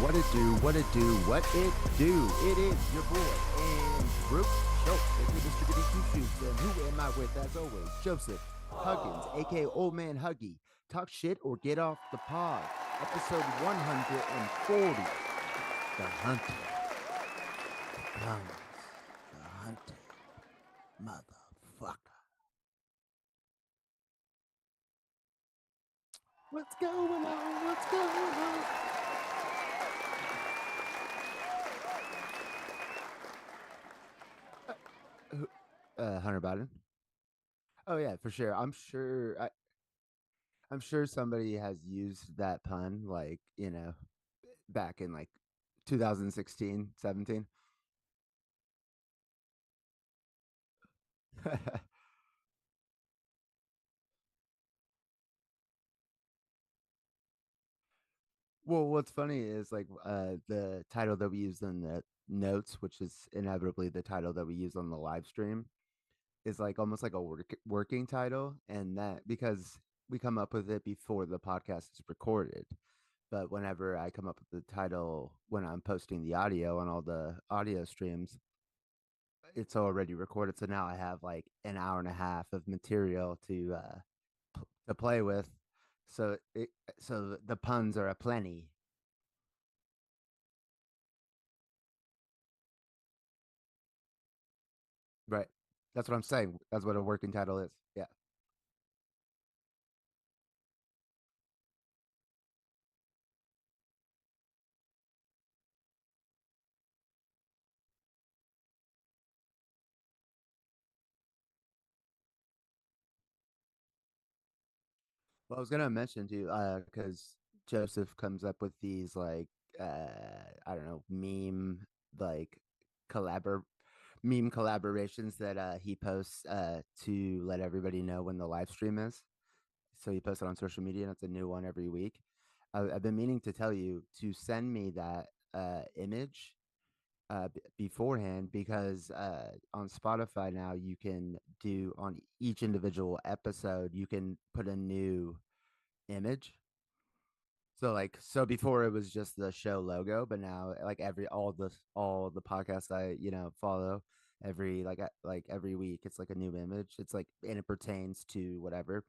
What it do, what it do, what it do. It is your boy and group show. It's Mr. Goody Two Shoes. And who am I with as always? Joseph Huggins, aka Old Man Huggie. Talk shit or get off the pod. Episode 140. The Hunted. Comes the Hunted. Motherfucker. What's going on? What's going on? Hunter Biden. Oh yeah, for sure. I'm sure somebody has used that pun, like, back in like 2016, 17. Well, what's funny is like the title that we use in the notes, which is inevitably the title that we use on the live stream, is like almost like a working title, and that because we come up with it before the podcast is recorded. But whenever I come up with the title when I'm posting the audio on all the audio streams, it's already recorded. So now I have like an hour and a half of material to play with. So the puns are aplenty. Right. That's what I'm saying. That's what a working title is. Yeah. Well, I was gonna mention to you, because Joseph comes up with these like I don't know, like collabor meme collaborations that he posts to let everybody know when the live stream is. So he posts it on social media, and it's a new one every week. I've been meaning to tell you to send me that image beforehand, because on Spotify now you can do on each individual episode you can put a new image. So before it was just the show logo, but now like all the podcasts I follow, like every week it's like a new image. It's like, and it pertains to whatever.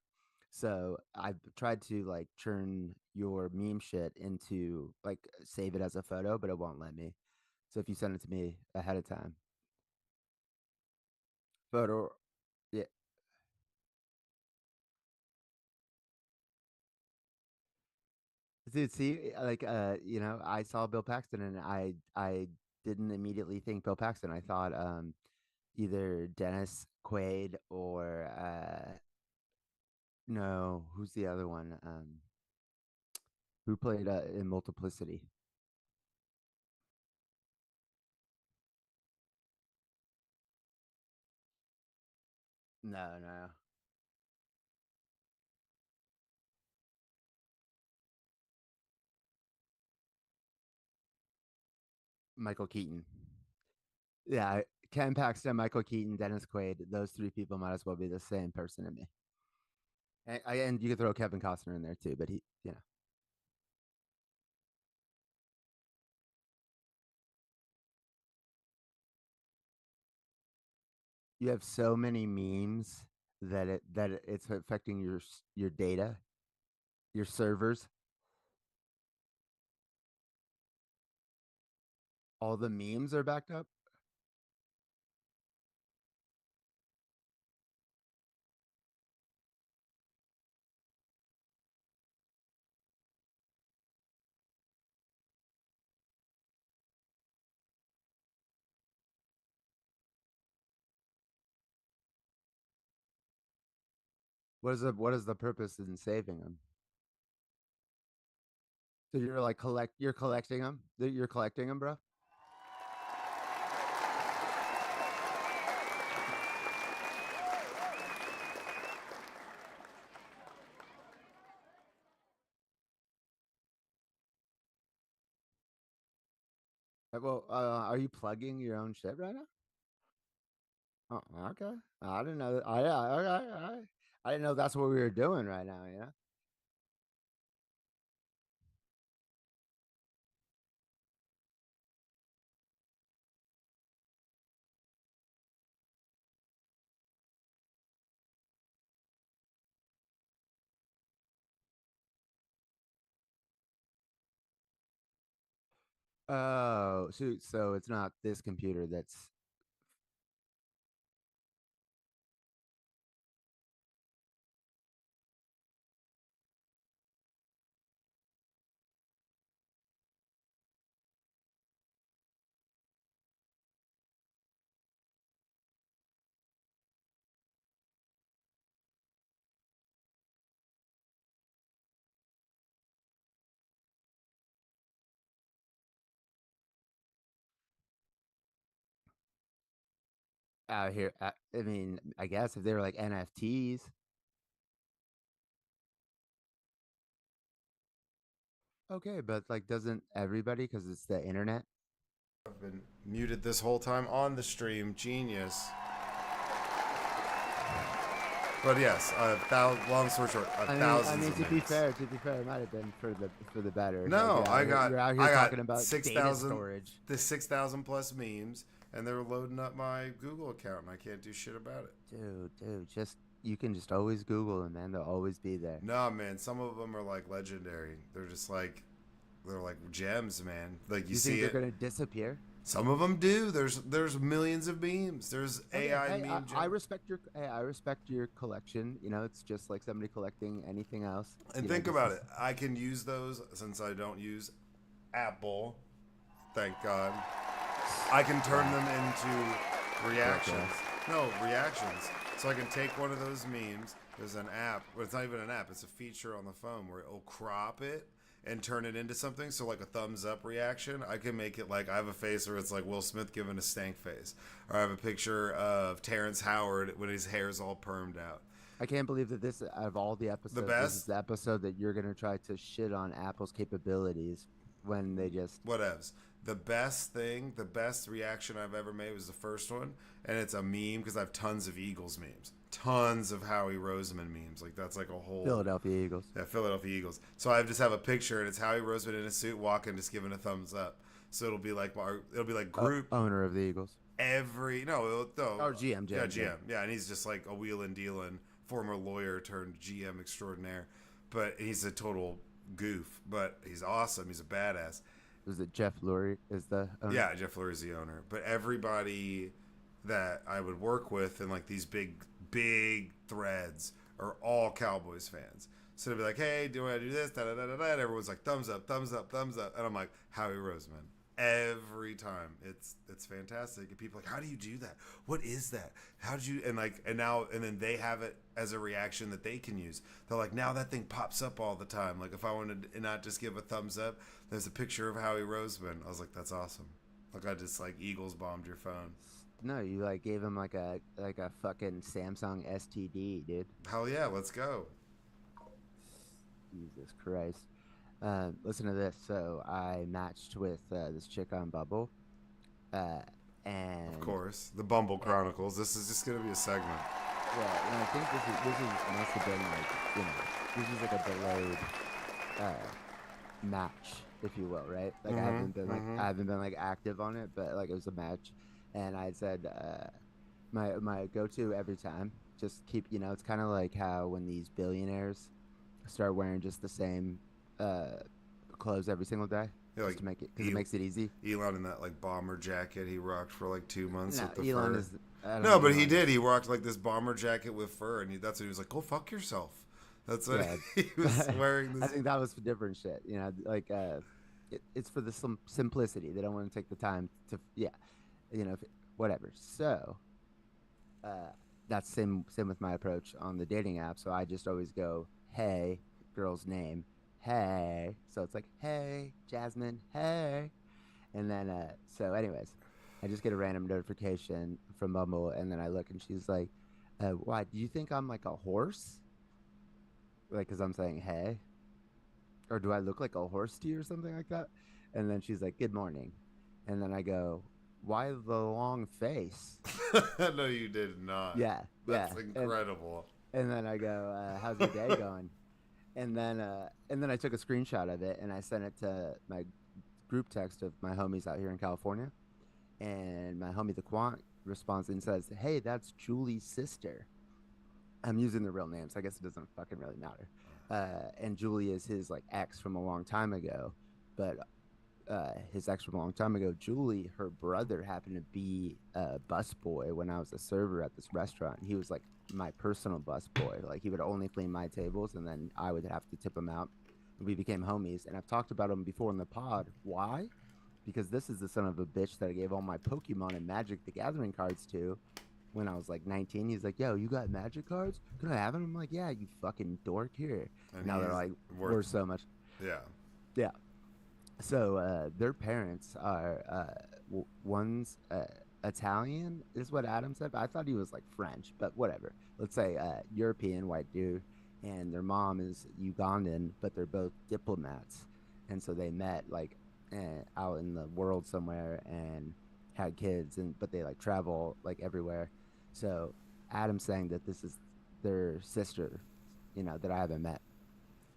So I've tried to like turn your meme shit into like save it as a photo, but it won't let me. So if you send it to me ahead of time, photo, yeah, dude. See, like I saw Bill Paxton, and I didn't immediately think Bill Paxton. I thought either Dennis Quaid or no, who's the other one? Who played in Multiplicity? No, no, Michael Keaton. Yeah, Ken Paxton, Michael Keaton, Dennis Quaid. Those three people might as well be the same person to me. And you could throw Kevin Costner in there too, but you have so many memes it's affecting your data, your servers. All the memes are backed up. What is the purpose in saving them? So you're collecting them. You're collecting them, bro. Well, are you plugging your own shit right now? Oh, okay. I didn't know that. I didn't know that's what we were doing right now. Oh, so it's not this computer that's out here. I mean, I guess if they were like NFTs. Okay, but like, doesn't everybody? Because it's the internet. I've been muted this whole time on the stream. Genius. But yes, long story short, I thousands mean, of to be minutes. fair, it might have been for the better. Like No, you're out here I got talking about six data thousand storage. the 6,000 plus memes, and they were loading up my Google account, and I can't do shit about it. Dude, just you can just always Google them, man. They'll always be there. No, man, some of them are like legendary. They're like gems, man. Like you You think see they're it. gonna disappear? Some of them do. There's millions of memes. There's Okay, AI hey, meme I gem. respect I respect your collection. It's just like somebody collecting anything else. And think This about is it. I can use those since I don't use Apple. Thank God. I can turn wow, them into reactions. ridiculous. No, reactions. So I can take one of those memes. There's an app, but it's not even an app. It's a feature on the phone where it'll crop it and turn it into something. So like a thumbs up reaction, I can make it like I have a face where it's like Will Smith giving a stank face, or I have a picture of Terrence Howard when his hair's all permed out. I can't believe that this, out of all the The episodes, this is best, the episode that you're gonna try to shit on Apple's capabilities when they just. whatevs. The best thing, the best reaction I've ever made was the first one, and it's a meme because I have tons of Eagles memes, tons of Howie Roseman memes. Like that's like a whole Philadelphia Eagles. yeah, Philadelphia Eagles. So I just have a picture, and it's Howie Roseman in a suit walking, just giving a thumbs up. So it'll be like group Owner of the Eagles. every no, no, Oh, GM, yeah, GM. GM, yeah, and he's just like a wheeling dealing former lawyer turned GM extraordinaire, but he's a total goof, but he's awesome. He's a badass. Was it Jeff Lurie is the owner? Yeah, Jeff Lurie's the owner. But everybody that I would work with in like these big threads are all Cowboys fans. So they'd be like, "Hey, do I do this?" Da da da da da. And everyone's like, "Thumbs up, thumbs up, thumbs up." And I'm like, "Howie Roseman." Every time, it's fantastic. And people are like, "How do you do that? What is that? How did you?" And then they have it as a reaction that they can use. They're like, "Now that thing pops up all the time. Like if I wanted to not just give a thumbs up, there's a picture of Howie Roseman." I was like, "That's awesome." Like I just like Eagles bombed your phone. No, you like gave him like a fucking Samsung STD, dude. Hell yeah, let's go. Jesus Christ. Listen to this. So I matched with this chick on Bubble, uh, Of and course, the Bumble Chronicles. This is just gonna be a segment. Yeah, and I think this is must have been like, this is like a delayed uh match, if you will, right? Like I haven't been like active on it, but like it was a match, and I said my go to every time, just keep, it's kind of like how when these billionaires start wearing just the same uh clothes every single day, Yeah, just like to make it, because it El- makes it easy. Elon in that like bomber jacket he rocked for like 2 months No, with the Elon fur. is, I don't No, think but he Elon did. is. He rocked like this bomber jacket with fur, and that's what he was like. Go fuck yourself. That's what Yeah. he was wearing. I This. think that was for different shit, like it's for the simplicity. They don't want to take the time to, yeah, if, whatever. So uh that's same with my approach on the dating app. So I just always go, hey, girl's name, hey. So it's like, hey, Jasmine, hey. And then so anyways, I just get a random notification from Bumble, and then I look, and she's like, why do you think I'm like a horse? Like, because I'm saying hey, or do I look like a horse to you or something like that? And then she's like, good morning. And then I go, why the long face? No, you did not. Yeah, yeah. That's And incredible. and then I go, how's your day going? And then I took a screenshot of it, and I sent it to my group text of my homies out here in California. And my homie the Quant responds and says, hey, that's Julie's sister. I'm using the real name, so I guess it doesn't fucking really matter. And Julie is his like ex from a long time ago, but his ex from a long time ago, Julie, her brother happened to be a busboy when I was a server at this restaurant. He was like my personal busboy. Like he would only clean my tables, and then I would have to tip him out. And we became homies. And I've talked about him before in the pod. Why? Because this is the son of a bitch that I gave all my Pokemon and Magic the Gathering cards to when I was like 19. He's like, yo, you got Magic cards? Can I have them? I'm like, yeah, you fucking dork, here. And And now they're he's like, worth. worth so much. Yeah. Yeah. So their parents are one's Italian, is what Adam said. But I thought he was like French, but whatever. Let's say European white dude, and their mom is Ugandan, but they're both diplomats, and so they met like out in the world somewhere and had kids, and but they like travel like everywhere. So Adam's saying that this is their sister, that I haven't met,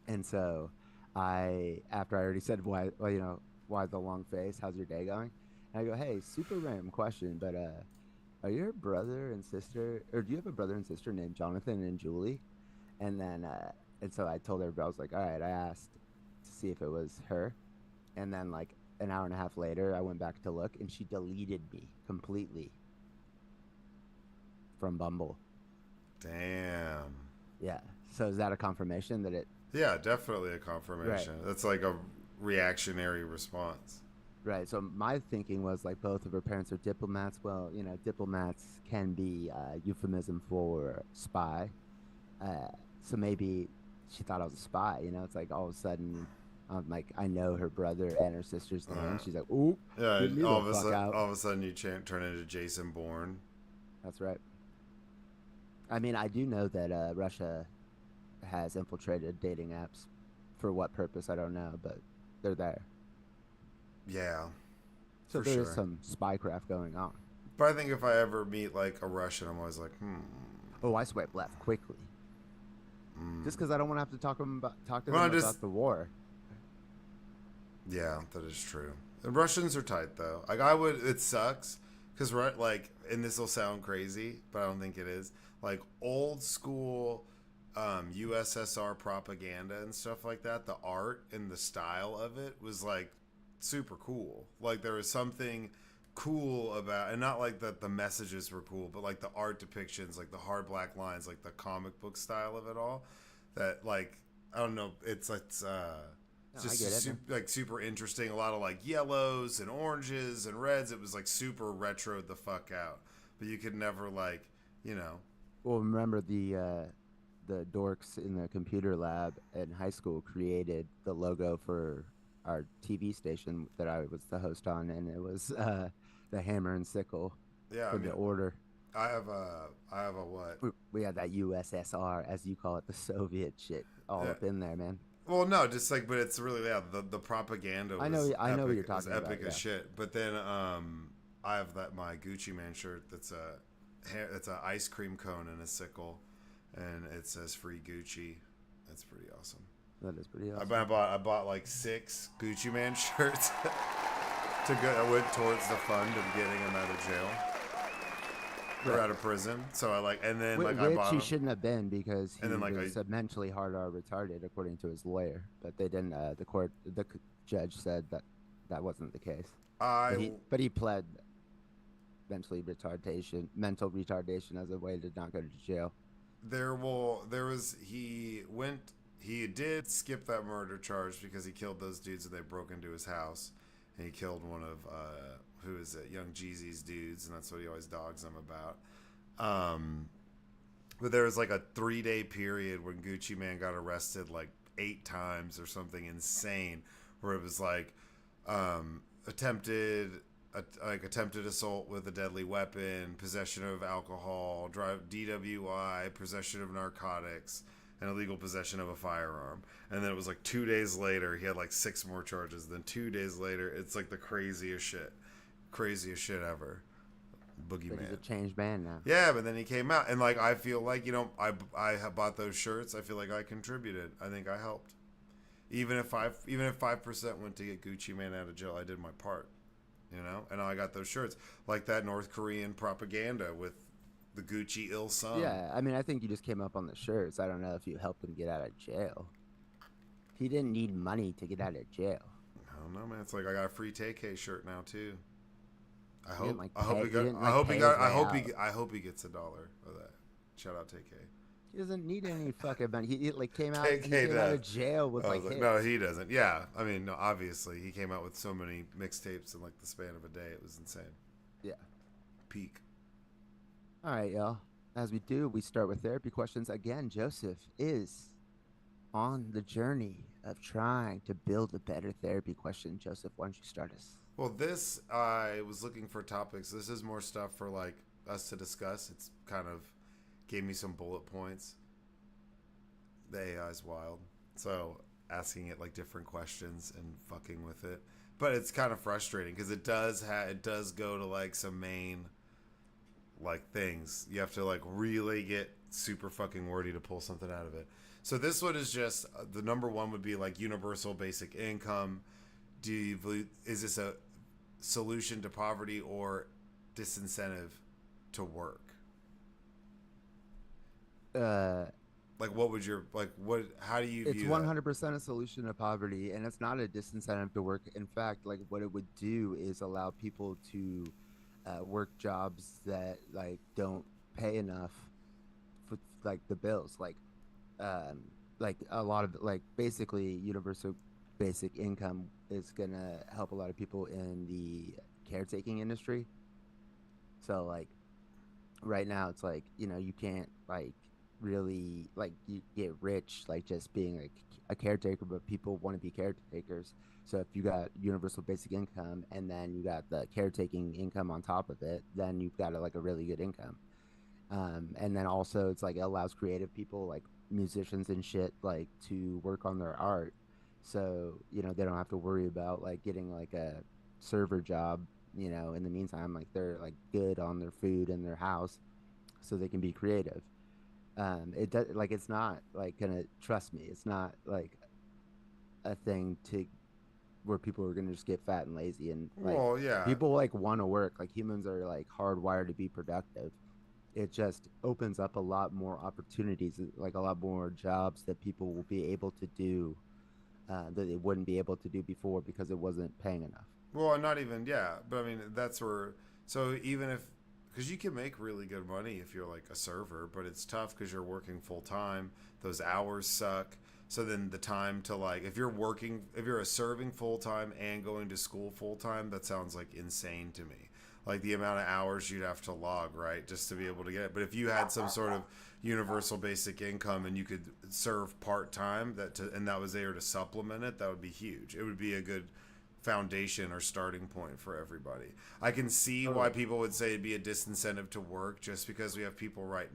and so after I already said why, well, why the long face? How's your day going? And I go, hey, super random question, but are your brother and sister, or do you have a brother and sister named Jonathan and Julie? And then, and so I told everybody, I was like, all right, I asked to see if it was her, and then like an hour and a half later, I went back to look, and she deleted me completely from Bumble. Damn. Yeah. So is that a confirmation that it? Yeah, definitely a Right. confirmation. That's like a reactionary response. Right. So my thinking was like both of her parents are diplomats. Well, diplomats can be euphemism for spy. Uh, so maybe she thought I was a spy. It's like all of a sudden, like I know her brother and her sister's name. Uh, She's like, "Ooh, yeah, get and me the fuck out." all of a sudden you turn into Jason Bourne. That's right. I mean, I do know that Russia has infiltrated dating apps. For what purpose, I don't know, but they're there. Yeah, So for there is sure. some spycraft going on. But I think if I ever meet like a Russian, I'm always like, Oh, I swipe left quickly. Just because I don't want to have to talk to Well, I them just about the war. yeah, that is true. The Russians are tight though. Like I would, it sucks because right, like, and this will sound crazy, but I don't think it is. Like old school USSR propaganda and stuff like that. The art and the style of it was like super cool. Like there was something cool about, and not like that the messages were cool, but like the art depictions, like the hard black lines, like the comic book style of it all. That like I don't know, No, I just get it, man. like super interesting. A lot of like yellows and oranges and reds. It was like super retro the fuck out. But you could never like, you know, Well, remember the dorks in the computer lab in high school created the logo for our TV station that I was the host on, and it was the hammer and sickle yeah. I from the mean, order. I have a what? We had that USSR, as you call it, the Soviet shit, all Yeah. up in there, man. Well, no, just like, but it's really yeah. The propaganda I know what epic. you're Was talking about. epic as Yeah. shit. But then I have that my Gucci Man shirt that's It's an ice cream cone and a sickle, and it says "Free Gucci." That's pretty awesome. That is pretty I awesome. bought like 6 Gucci Man shirts to go. I went towards the fund of getting him out of jail or Right. out of prison. So I like, and then like I Which bought he them, shouldn't have been because and he then like I was mentally hard or retarded, according to his lawyer. But they didn't. The judge said that that wasn't the case. I But he pled mental retardation as a way to not go to jail. there was he did skip that murder charge because he killed those dudes and they broke into his house and he killed one of who is it, Young Jeezy's dudes, and that's what he always dogs them about. But there was like a 3-day period when Gucci Man got arrested like 8 times or something insane, where it was like attempted attempted assault with a deadly weapon, possession of alcohol, DWI, possession of narcotics, and illegal possession of a firearm. And then it was like 2 days later, he had like 6 more charges. Then 2 days later, it's like the craziest shit ever. But he's a Boogeyman. changed man now. Yeah, but then he came out, and like I feel like I have bought those shirts. I feel like I contributed. I think I helped. Even if 5% went to get Gucci Man out of jail, I did my part. And I got those shirts like that North Korean propaganda with the Gucci ill sum. Yeah, I mean, I think you just came up on the shirts. I don't know if you helped him get out of jail. He didn't need money to get out of jail. I don't know, man. It's like I got a free TK shirt now too. I He didn't hope like I hope pay- he he got didn't I like hope pay he his got way out. I hope he gets $1 of that. Shout out TK. He doesn't need any fucking money. He like came out. He TK came out of does. jail with I like was like, hits. no, he doesn't. Yeah, I mean, no, obviously he came out with so many mixtapes in like the span of a day. It was insane. Yeah. Peak. All right, y'all. As we do, we start with therapy questions. Again, Joseph is on the journey of trying to build a better therapy question. Joseph, why don't you start us? Well, this I was looking for topics. This is more stuff for like us to discuss. It's kind of gave me some bullet points. The AI is wild, so asking it like different questions and fucking with it. But it's kind of frustrating because it does go to like some main like things. You have to like really get super fucking wordy to pull something out of it. So this one is just the number one would be like universal basic income. Is this a solution to poverty or disincentive to work? Uh, Like what would your like what how do you it's view that? 100% a solution to poverty, and it's not a disincentive to work. In fact, like what it would do is allow people to work jobs that like don't pay enough for like the bills. Um, like a lot of like basically universal basic income is gonna help a lot of people in the caretaking industry. So like right now it's like you can't like really like you get rich like just being like a caretaker, but people want to be caretakers. So if you got universal basic income and then you got the caretaking income on top of it, then you've got like a really good income. And then also it's like it allows creative people like musicians and shit like to work on their art, so they don't have to worry about like getting like a server job. In the meantime, like they're like good on their food and their house, so they can be creative. It does like it's not like gonna, trust me, it's not like a thing to where people are gonna just get fat and lazy, and like Well, yeah. people like want to work. Like humans are like hardwired to be productive. It just opens up a lot more opportunities, like a lot more jobs that people will be able to do that they wouldn't be able to do before because it wasn't paying enough. Well, not even, yeah, but I mean that's where. So even if, because you can make really good money if you're like a server, but it's tough because you're working full time. Those hours suck. So then the time to like, if you're a serving full time and going to school full time, that sounds like insane to me. Like the amount of hours you'd have to log, right, just to be able to get it. But if you had some sort of universal basic income and you could serve part time, and that was there to supplement it, that would be huge. It would be a good foundation or starting point for everybody. I can see why people would say it'd be a disincentive to work just because we have people right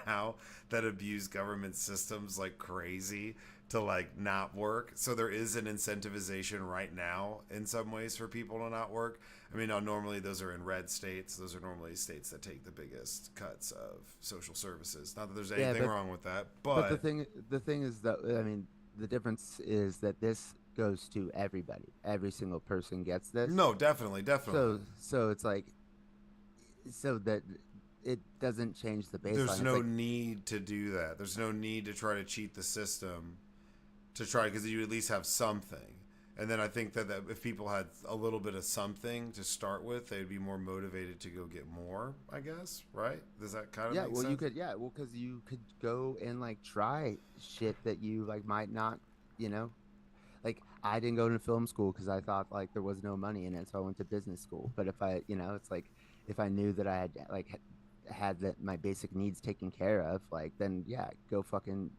now that abuse government systems like crazy to like not work. So there is an incentivization right now in some ways for people to not work. I mean, now normally those are in red states. Those are normally states that take the biggest cuts of social services. Not that there's Yeah, anything wrong with that, but but the thing is that I mean the difference is that this goes to everybody. Every single person gets this. no, definitely, definitely. So it's like so that it doesn't change the There's baseline. It's no like need to do that. There's no need to try to cheat the system to try because you at least have something. And then I think that if people had a little bit of something to start with, they'd be more motivated to go get more, I guess, right? Does that kind of yeah, make well you sense? could yeah, well cuz you could go and like try shit that you like might not, you know. Like I didn't go to film school cuz I thought like there was no money in it, so I went to business school. But if I, it's like if I knew that I had like had that my basic needs taken care of, like then yeah, go fucking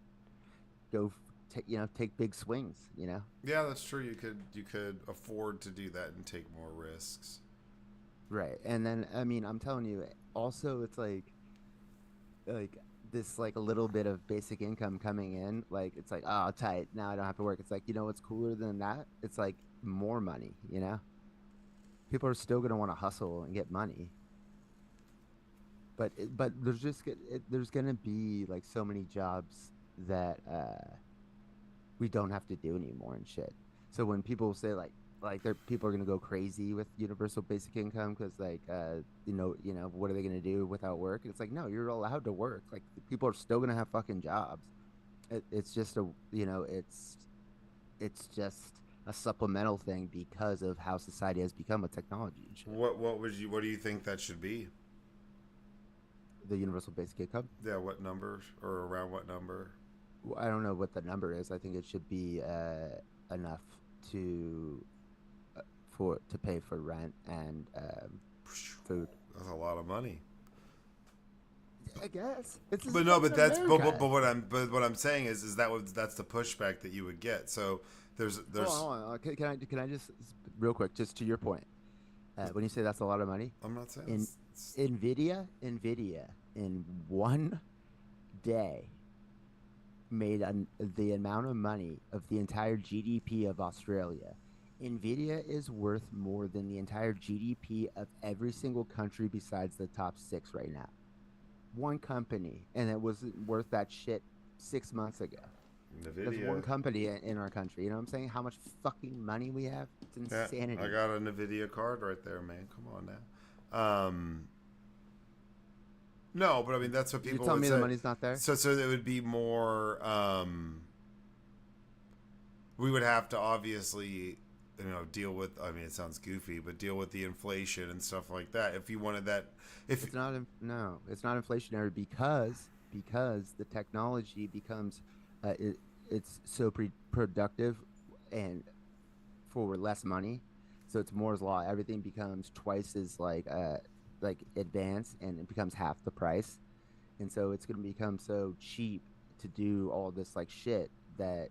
go take take big swings, Yeah, that's true. You could afford to do that and take more risks. right. And then I mean I'm telling you, also it's like this like a little bit of basic income coming in, like it's like, oh tight, now I don't have to work. It's like, what's cooler than that? It's like more money. People are still going to want to hustle and get money, but there's going to be like so many jobs that we don't have to do anymore and shit. So when people say like people are gonna go crazy with universal basic income because like what are they gonna do without work? And it's like, no, you're allowed to work. Like people are still gonna have fucking jobs. It's just it's just a supplemental thing because of how society has become with technology and shit. What do you think that should be? The universal basic income. Yeah, what number or around what number? Well, I don't know what the number is. I think it should be enough to for to pay for rent and food. That's a lot of money. I guess it's But no, fucking but that's America. but what I'm saying is that's the pushback that you would get. So there's Hold on. Can I just real quick, just to your point, when you say that's a lot of money, I'm not saying in Nvidia in one day made the amount of money of the entire GDP of Australia. Nvidia is worth more than the entire GDP of every single country besides the top six right now. One company, and it wasn't worth that shit 6 months ago. That's one Nvidia. company in our country. You know what I'm saying? How much fucking money we have? It's Yeah, I insanity. got a Nvidia card right there, man. Come on now. No, but I mean that's what You're people telling would me the say. money's not there? So it would be more. We would have to obviously, deal with. I mean, it sounds goofy, but deal with the inflation and stuff like that. If you wanted that, if It's not. No, it's not inflationary because the technology becomes it's so productive and for less money. So it's Moore's law. Everything becomes twice as like advanced, and it becomes half the price. And so it's going to become so cheap to do all this like shit that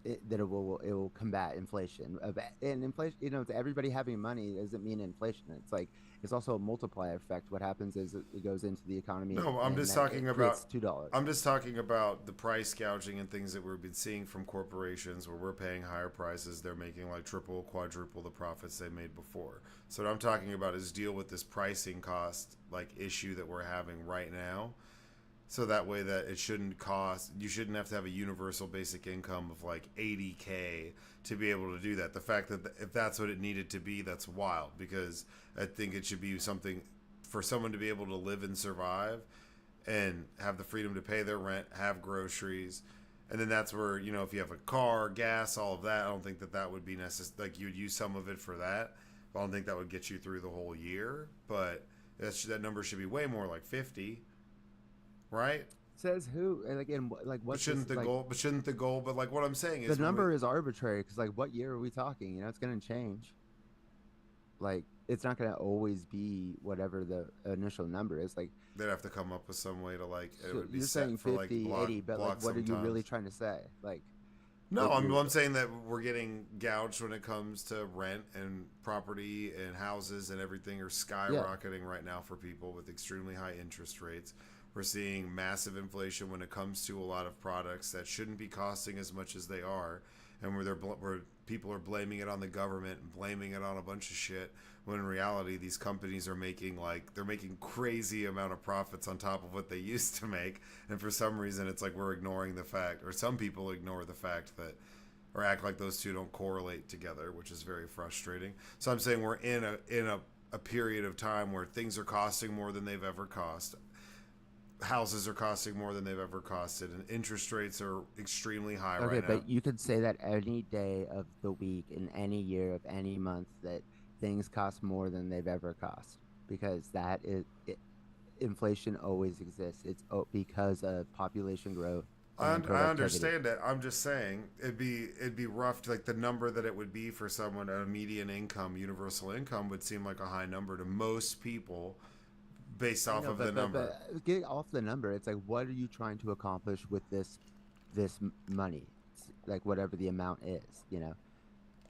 it will combat inflation. And inflation, to everybody having money doesn't mean inflation. It's like it's also a multiplier effect. What happens is it goes into the economy no, and that it creates $2. I'm just talking about the price gouging and things that we've been seeing from corporations where we're paying higher prices. They're making like triple, quadruple the profits they made before. So what I'm talking about is deal with this pricing cost like issue that we're having right now. So that way that it shouldn't cost, you shouldn't have to have a universal basic income of like 80K to be able to do that. The fact that if that's what it needed to be, that's wild because I think it should be something for someone to be able to live and survive and have the freedom to pay their rent, have groceries. And then that's where, if you have a car, gas, all of that, I don't think that would be necessary. Like you would use some of it for that. I don't think that would get you through the whole year. But that number should be way more like 50, right? Says who? And again, like But what's shouldn't this the like? goal? But shouldn't the goal? But like what I'm saying The is when we number is arbitrary because like what year are we talking? It's going to change. Like it's not going to always be whatever the initial number is. Like they'd have to come up with some way to like it so would be you're set saying for like 50, 80, but like block what are you really sometimes. trying to say? Like No, that I'm you're I'm saying that we're getting gouged when it comes to rent and property and houses and everything are yeah. skyrocketing right now for people with extremely high interest rates. We're seeing massive inflation when it comes to a lot of products that shouldn't be costing as much as they are, and where people are blaming it on the government and blaming it on a bunch of shit. When in reality, these companies are making they're making crazy amount of profits on top of what they used to make, and for some reason, it's like we're ignoring the fact, or some people ignore the fact that, or act like those two don't correlate together, which is very frustrating. So I'm saying we're in a period of time where things are costing more than they've ever cost. Houses are costing more than they've ever costed, and interest rates are extremely high Okay, right now. but you could say that any day of the week in any year of any month that things cost more than they've ever cost because inflation always exists. It's because of population growth and I productivity. understand it. I'm just saying it'd be rough. Like the number that it would be for someone a median income, universal income, would seem like a high number to most people based I off know, of the but number. get off the number. It's like, what are you trying to accomplish with this money? It's like whatever the amount is,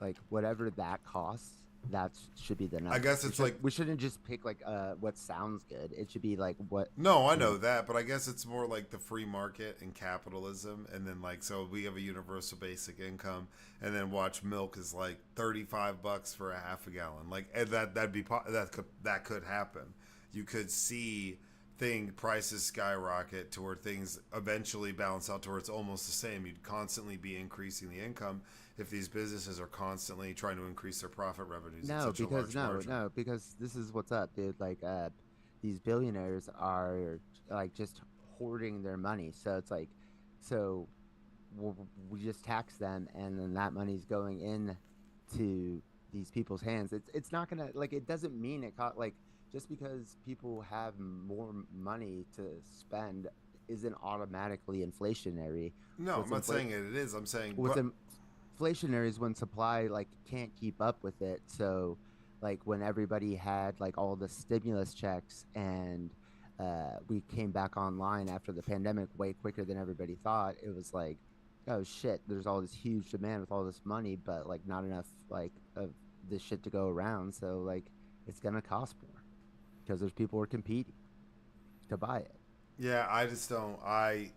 like whatever that costs, that should be the I number. guess it's like We shouldn't just pick like what sounds good. It should be like what no, I you know. know that, but I guess it's more like the free market and capitalism, and then like so we have a universal basic income, and then watch milk is like $35 for a half a gallon. Like and that could happen. You could see thing prices skyrocket to where things eventually balance out to where it's almost the same. You'd constantly be increasing the income if these businesses are constantly trying to increase their profit revenues at No, such a because large margin. no, because this is what's up, dude. Like, these billionaires are like just hoarding their money. So it's like, so we just tax them, and then that money's going in to these people's hands. It's not gonna like it doesn't mean it cost like just because people have more money to spend isn't automatically inflationary. No, I'm What's not inflate saying it is. I'm saying, what's but inflationary is when supply like can't keep up with it. So like when everybody had like all the stimulus checks and we came back online after the pandemic way quicker than everybody thought, it was like, oh shit, there's all this huge demand with all this money, but like not enough like of this shit to go around. So like it's gonna cost more because there's people who are competing to buy it. yeah, I just don't. I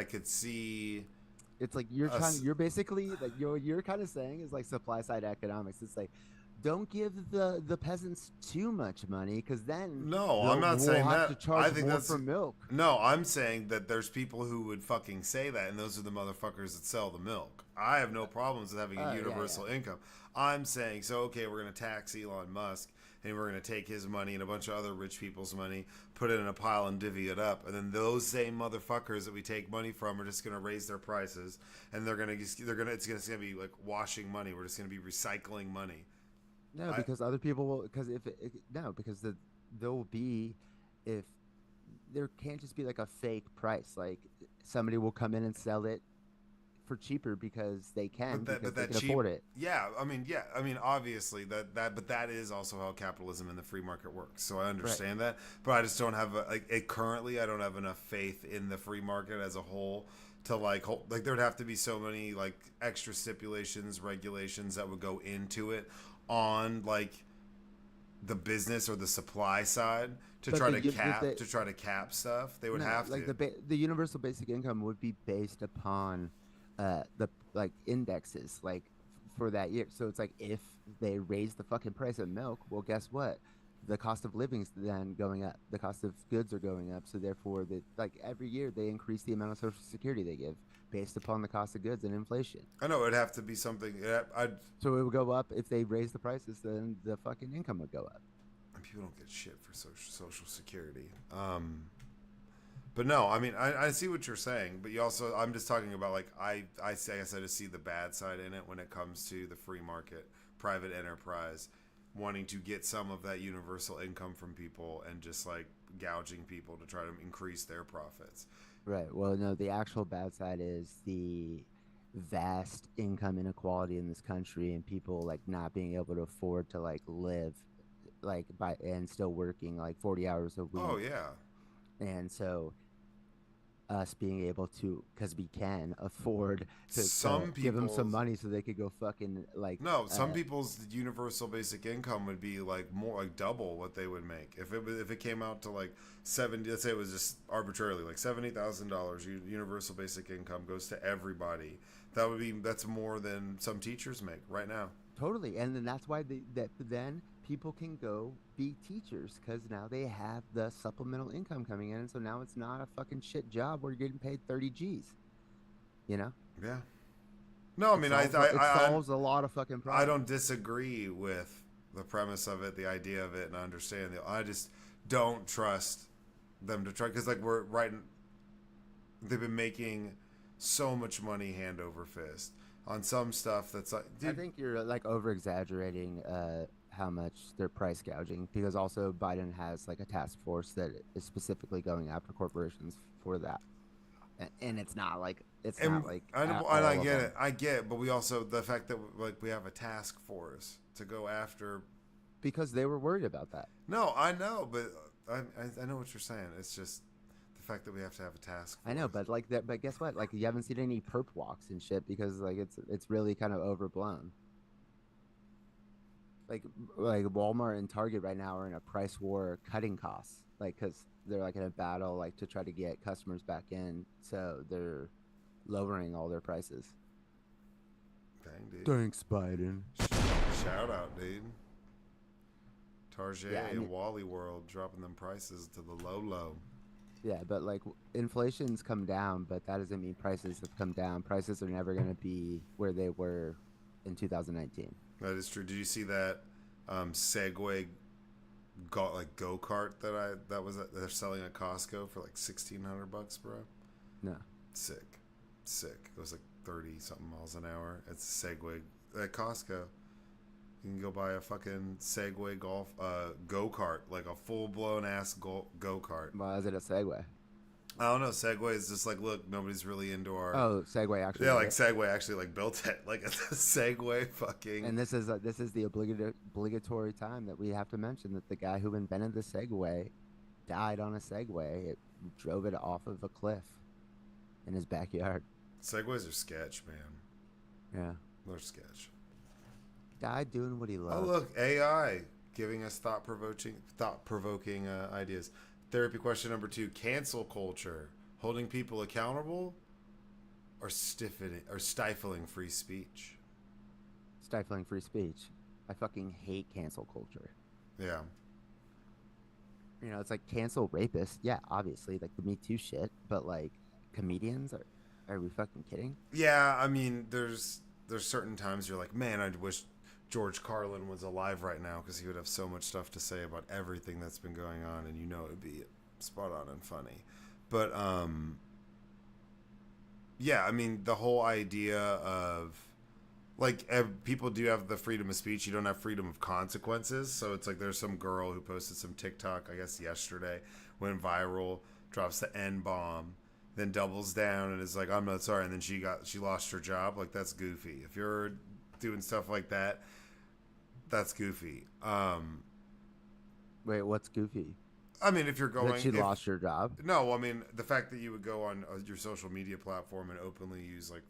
could see It's like us. you're basically like you're kind of saying is like supply side economics. It's like don't give the peasants too much money because then No, I'm they'll not we'll saying have to that. I charge think more that's for milk. no. I'm saying that there's people who would fucking say that, and those are the motherfuckers that sell the milk. I have no problems with having a Yeah, yeah. universal income. I'm saying so. Okay, we're gonna tax Elon Musk, and we're gonna take his money and a bunch of other rich people's money, put it in a pile and divvy it up, and then those same motherfuckers that we take money from are just gonna raise their prices, and it's gonna be like washing money. We're just gonna be recycling money. No, I because other people will because if it, no because there will be if there can't just be like a fake price like somebody will come in and sell it for cheaper because they can but because they that can cheap, afford it. I mean obviously but that is also how capitalism and the free market works, so I Right. understand that, but I just don't have like it currently. I don't have enough faith in the free market as a whole to like there'd have to be so many like extra stipulations, regulations that would go into it on like the business or the supply side to But try to cap stuff. They would no, have like to. the universal basic income would be based upon the like indexes like for that year. So it's like if they raise the fucking price of milk, well, guess what? The cost of living's then going up. The cost of goods are going up. So therefore, the like every year they increase the amount of social security they give based upon the cost of goods and inflation. I know it'd have to be something. I'd So it would go up if they raise the prices, then the fucking income would go up. People don't get shit for social security. But no, I mean I see what you're saying, but you also I'm just talking about like I guess I just see the bad side in it when it comes to the free market, private enterprise, wanting to get some of that universal income from people and just like gouging people to try to increase their profits. Right. Well, no, the actual bad side is the vast income inequality in this country and people like not being able to afford to like live like by and still working like 40 hours a Oh week. yeah, And so us being able to, because we can afford to Some give them some people's money so they could go fucking like No, some people's universal basic income would be like more like double what they would make if it came out to like 70. Let's say it was just arbitrarily like $70,000 universal basic income goes to everybody. That's more than some teachers make right now. totally. And then that's why that then people can go be teachers because now they have the supplemental income coming in. So now it's not a fucking shit job where you're getting paid 30 G's, you know? Yeah. No, I It mean solves it solves a lot of fucking I don't problems. disagree with the premise of it, the idea of it, and I understand it. I just don't trust them to try because like we're right. They've been making so much money hand over fist on some stuff that's like, I dude. think you're like over exaggerating how much they're price gouging because also Biden has like a task force that is specifically going after corporations for that. And it's And not like and I all of get them it, I get it, but we also the fact that like we have a task force to go after. because they were worried about that. No, I know, but I know what you're saying. It's just the fact that we have to have a task I know, force. but like that. But guess what? Like you haven't seen any perp walks and shit because like it's really kind of overblown. Like like Walmart and Target right now are in a price war cutting costs, like because they're like in a battle like to try to get customers back in, so they're lowering all their prices. Dang, dude. Thanks, Biden. Shout out, dude. Target Yeah, and Wally World dropping them prices to the low low. yeah, but like inflation's come down, but that doesn't mean prices have come down. Prices are never going to be where they were in 2019. That is true. Did you see that Segway go kart that they're selling at Costco for like $1,600, bro? No. Sick, sick. It was like 30 something miles an hour. It's a Segway at Costco. You can go buy a fucking Segway golf go kart, like a full blown ass go kart. Why is it a Segway? I don't know. Segway is just like, look, nobody's really into our. Oh, Segway actually Yeah, did like it. Segway actually like built it. Like it's a Segway fucking. And this is the obligatory time that we have to mention that the guy who invented the Segway died on a Segway. It drove it off of a cliff in his backyard. Segways are sketch, man. Yeah. They're sketch. Died doing what he Oh loved. look, AI giving us thought provoking ideas. Therapy question number 2: cancel culture, holding people accountable, or stifling free speech. Stifling free speech. I fucking hate cancel culture. Yeah, You know, it's like cancel rapists. Yeah, obviously, like the Me Too shit, but like comedians are we fucking kidding? yeah. I mean, there's certain times you're like, man, I wish George Carlin was alive right now because he would have so much stuff to say about everything that's been going on, and it would be spot on and funny. But yeah, I mean, the whole idea of like people do have the freedom of speech. You don't have freedom of consequences. So it's like there's some girl who posted some TikTok, I guess yesterday, went viral, drops the N bomb, then doubles down and is like, I'm not sorry, and then she lost her job. Like that's goofy. If you're doing stuff like that, that's goofy. Wait, what's goofy? I mean, if you're That going, she if lost her job? no, I mean the fact that you would go on your social media platform and openly use like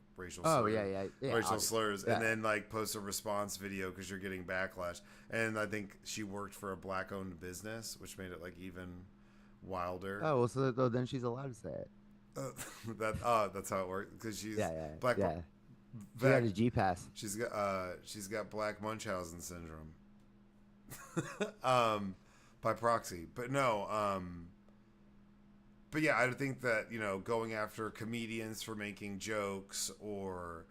Oh yeah, yeah, yeah. racial Obviously. slurs, and Yeah. then like post a response video because you're getting backlash. And I think she worked for a black-owned business, which made it like even wilder. Oh well, so then she's allowed to say it. Uh, that's how it works because she's Yeah, yeah, black. yeah. She got Back, a G pass. she's got Black Munchausen syndrome, um, by proxy. But no, but yeah, I think that going after comedians for making jokes, or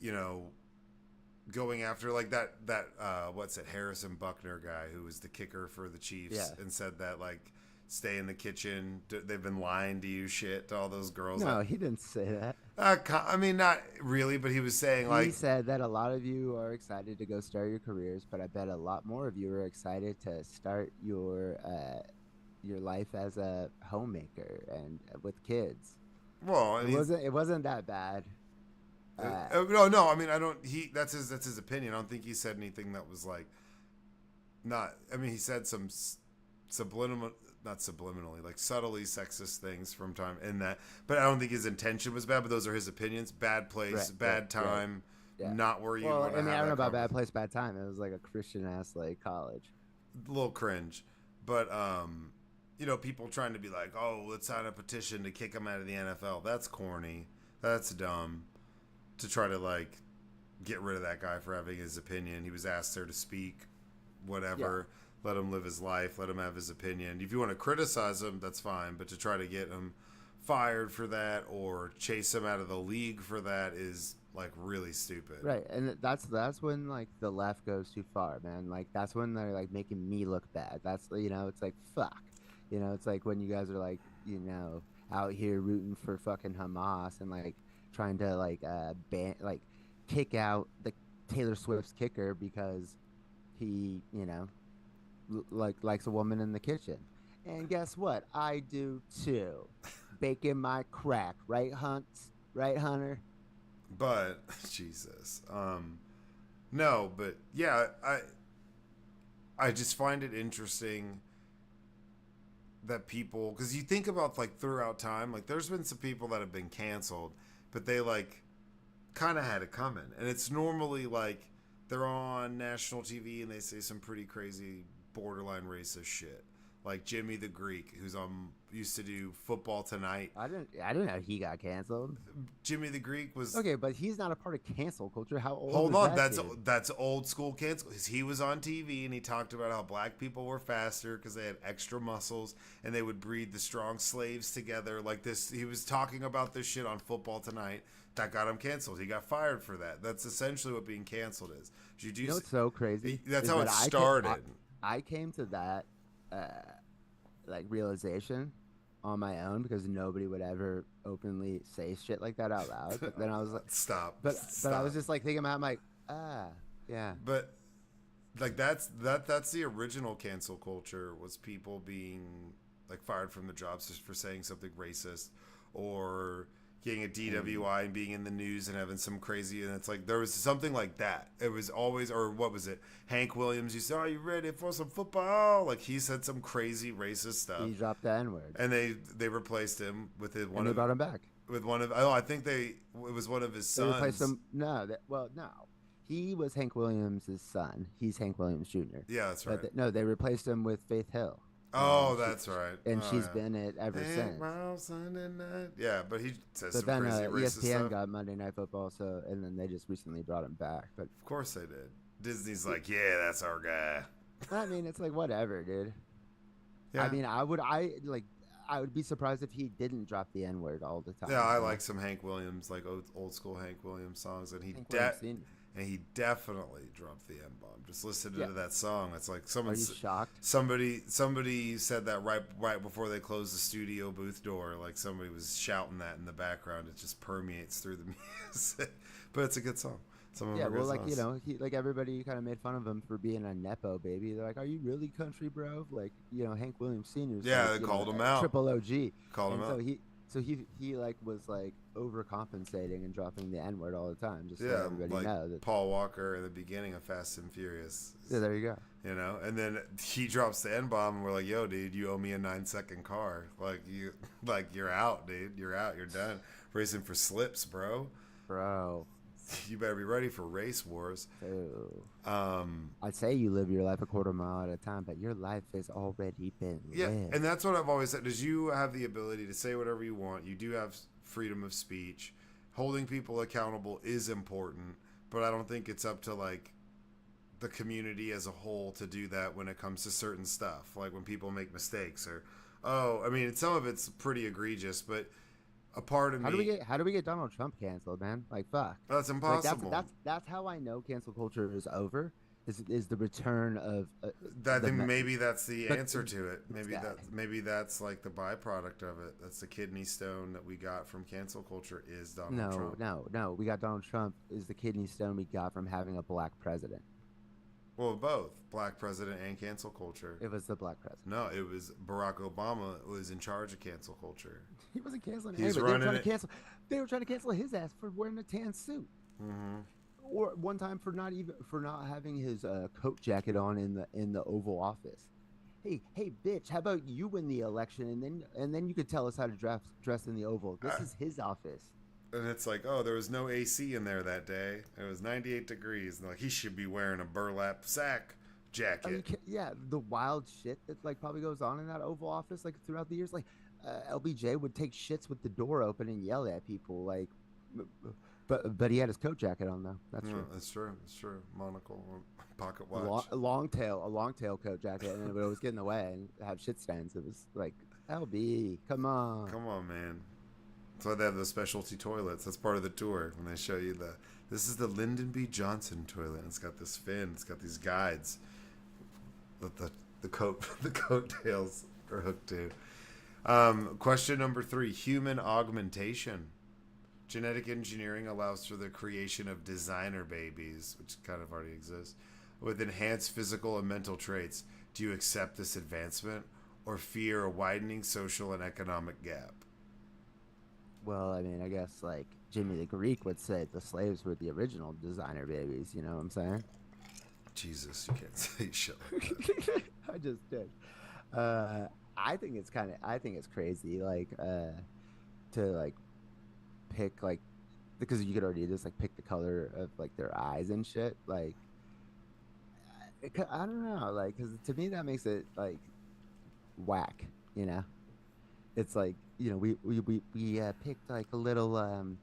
you know going after like that what's it, Harrison Buckner guy who was the kicker for the Chiefs Yeah. and said that like stay in the kitchen. They've been lying to you shit to all those girls. No, he didn't say that. I mean, not really, but he was saying He like, said that a lot of you are excited to go start your careers, but I bet a lot more of you are excited to start your life as a homemaker and with kids. well, and It wasn't that bad. Uh, no. I mean, I don't. That's his opinion. I don't think he said anything that was like not. I mean, he said some subliminal not subliminally, like subtly sexist things from time in that. But I don't think his intention was bad. But those are his opinions. Bad place, bad time, Yeah. not where you Well, want I to mean, have I don't know that about bad conversation. place, bad time. It was like a Christian ass like college. A little cringe, but people trying to be like, oh, let's sign a petition to kick him out of the NFL. That's corny. That's dumb. To try to like get rid of that guy for having his opinion. He was asked there to speak, Yeah. whatever. Let him live his life. Let him have his opinion. If you want to criticize him, that's fine. But to try to get him fired for that or chase him out of the league for that is like really stupid. Right, and that's when like the left goes too far, man. Like that's when they're like making me look bad. That's it's like fuck, it's like when you guys are like out here rooting for fucking Hamas and like trying to like ban like kick out the Taylor Swift's kicker because he like likes a woman in the kitchen, and guess what? I do too. Baking my crack, right, Hunt? Right, Hunter? But Jesus, no, but yeah, I just find it interesting that people, because you think about like throughout time, like there's been some people that have been canceled, but they like kind of had it coming, and it's normally like they're on national TV and they say some pretty crazy borderline racist shit, like Jimmy the Greek, who's on used to do Football Tonight. I didn't know he got canceled. Jimmy the Greek was. Okay, but he's not a part of cancel culture. How old Hold is on, that dude? that's old school cancel. 'Cause he was on TV and he talked about how black people were faster because they had extra muscles and they would breed the strong slaves together. Like this, he was talking about this shit on Football Tonight. That got him canceled. He got fired for that. That's essentially what being canceled is. Did you? You know what's so crazy That's is how that it started. I came to that uh, like realization on my own because nobody would ever openly say shit like that out loud. But Oh then I was like, God, stop, but I was stop. just like thinking about, it, I'm like, yeah, But like that's the original cancel culture was people being like fired from the jobs just for saying something racist or getting a mm, DWI and being in the news and having some crazy, and it's like there was something like that. It was always, or what was it? Hank Williams used to, are you ready for some football? Like he said some crazy racist stuff, he dropped the N word, and they replaced him with and they brought him back. one of, oh, I think it was one of his They replaced sons. him. No, no. He was Hank Williams' son. He's Hank Williams Jr. Yeah, that's But right. no, they replaced him with Faith Hill, Oh, that's right. and Oh she's yeah. been it ever Hey, since. well, Sunday night. Yeah, but he says But some then crazy racist ESPN stuff. got Monday Night Football, so and then they just recently brought him back. But Of course they did. Disney's like, yeah, that's our guy. I mean, it's like whatever, dude. I Yeah. mean, I would be surprised if he didn't drop the N word all the Yeah, time. I like some Hank Williams, like old school Hank Williams songs, and Hank Williams Sr. he definitely dropped the N bomb. Just listening Yeah. to that song, it's like Are you shocked? somebody said that right before they closed the studio booth door. Like somebody was shouting that in the background. It just permeates through the music, but it's a good song. Some of Yeah, our well, good like songs. he like everybody kind of made fun of him for being a nepo baby. They're like, "Are you really country, bro?" Like, Hank Williams Senior's Yeah, like, they called him out. triple OG, Called him and out. so he like was like overcompensating and dropping the N word all the time, just to let Yeah, everybody like know that. Paul Walker in the beginning of Fast and Furious. Yeah, there you go. And then he drops the N bomb, and we're like, "Yo, dude, you owe me a 9-second car. Like you're out, dude. You're out. You're done racing for slips, bro. Bro. You better be ready for race wars." Ew. Um, I'd say you live your life a quarter mile at a time, but your life has already been yeah, lived. and that's what I've always said: is you have the ability to say whatever you want. You do have freedom of speech. Holding people accountable is important, but I don't think it's up to like the community as a whole to do that when it comes to certain stuff, like when people make mistakes or, oh, I mean, some of it's pretty egregious, but a part of me, How do we get Donald Trump canceled, man? Like fuck. that's Like impossible. that's how I know cancel culture is over. Is the return of I the think maybe that's the but answer to it. this guy. Maybe that's like the byproduct of it. That's the kidney stone that we got from cancel culture is Donald No, Trump. no, no. We got Donald Trump is the kidney stone we got from having a black president. Well, both black president and cancel culture. It was the black president. No, it was Barack Obama was in charge of cancel culture. He wasn't canceling He's anybody. running it. They were trying to cancel his ass for wearing a tan suit. Mm-hmm. Or one time for not having his coat jacket on in the Oval Office. hey, bitch, how about you win the election and then you could tell us how to dress in the Oval. This I, is his office. and it's like, oh, there was no AC in there that day. It was 98 degrees. And like, he should be wearing a burlap sack Are you jacket. yeah, the wild shit that like probably goes on in that Oval Office like throughout the years. Like LBJ would take shits with the door open and yell at people. Like, but he had his coat jacket on though. That's No, true. that's true. That's true. Monocle, pocket A watch. a long tail coat jacket, and it would always get in the way and have shit stains. It was like LB, come on. Come on, man. That's why they have the specialty toilets. That's part of the tour when they show you the. This is the Lyndon B. Johnson toilet. It's got this fin. It's got these guides that the coat the coattails are hooked to. Question number 3: human augmentation. Genetic engineering allows for the creation of designer babies, which kind of already exists, with enhanced physical and mental traits. Do you accept this advancement or fear a widening social and economic gap? Well, I mean, I guess like Jimmy the Greek would say the slaves were the original designer babies. You know what I'm saying? Jesus, you can't say shit like that. I just did. Uh, I think it's I think it's crazy. Like, to like pick like because you could already just like pick the color of like their eyes and shit. Like, I don't know. Like, because to me that makes it like whack. You know, it's like we picked like a little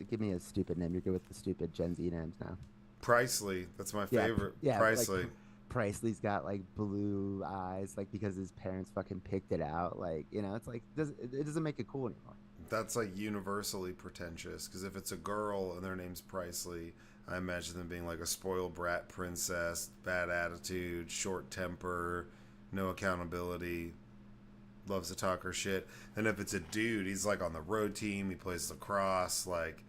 give me a stupid name. You're good with the stupid Gen Z names now. Pricely, that's my Yeah, favorite. like Pricely. Presley's got like blue eyes, like because his parents fucking picked it out. Like, it's like it doesn't make it cool anymore. That's like universally pretentious because if it's a girl and their name's Pricely, I imagine them being like a spoiled brat princess, bad attitude, short temper, no accountability, loves to talk her shit. And if it's a dude, he's like on the road team, he plays lacrosse, like,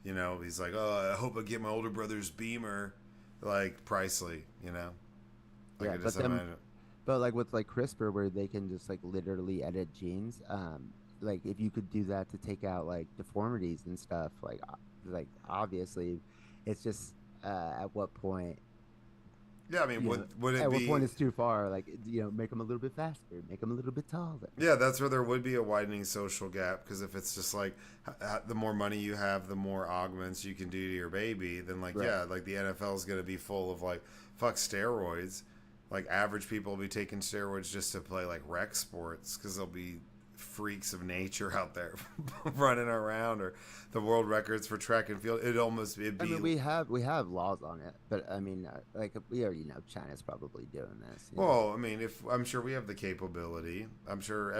he's like, oh, I hope I get my older brother's Beamer, like Pricely, like Yeah, I just imagine. but like with like CRISPR, where they can just like literally edit genes, like if you could do that to take out like deformities and stuff, like obviously, it's just at what point, Yeah, I mean, would it at what point be? it's too far? Like, make them a little bit faster, make them a little bit taller. Yeah, that's where there would be a widening social gap because if it's just like the more money you have, the more augments you can do to your baby, then like Right. yeah, like the NFL is going to be full of like fuck steroids. Like average people will be taking steroids just to play like rec sports because they'll be freaks of nature out there running around or the world records for track and field. It'd I be mean, we have laws on it, but I mean, like we already know China's probably doing this. well. I mean, if I'm sure we have the capability, I'm sure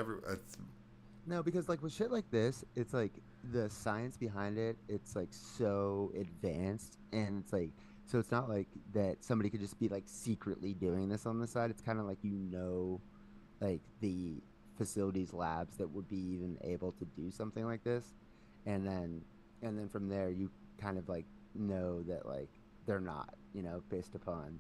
No, because like with shit like this, it's like the science behind it, it's like so advanced and it's like so it's not like that somebody could just be like secretly doing this on the side. It's kind of like like the facilities labs that would be even able to do something like this. And then from there you kind of like know that like they're not, based upon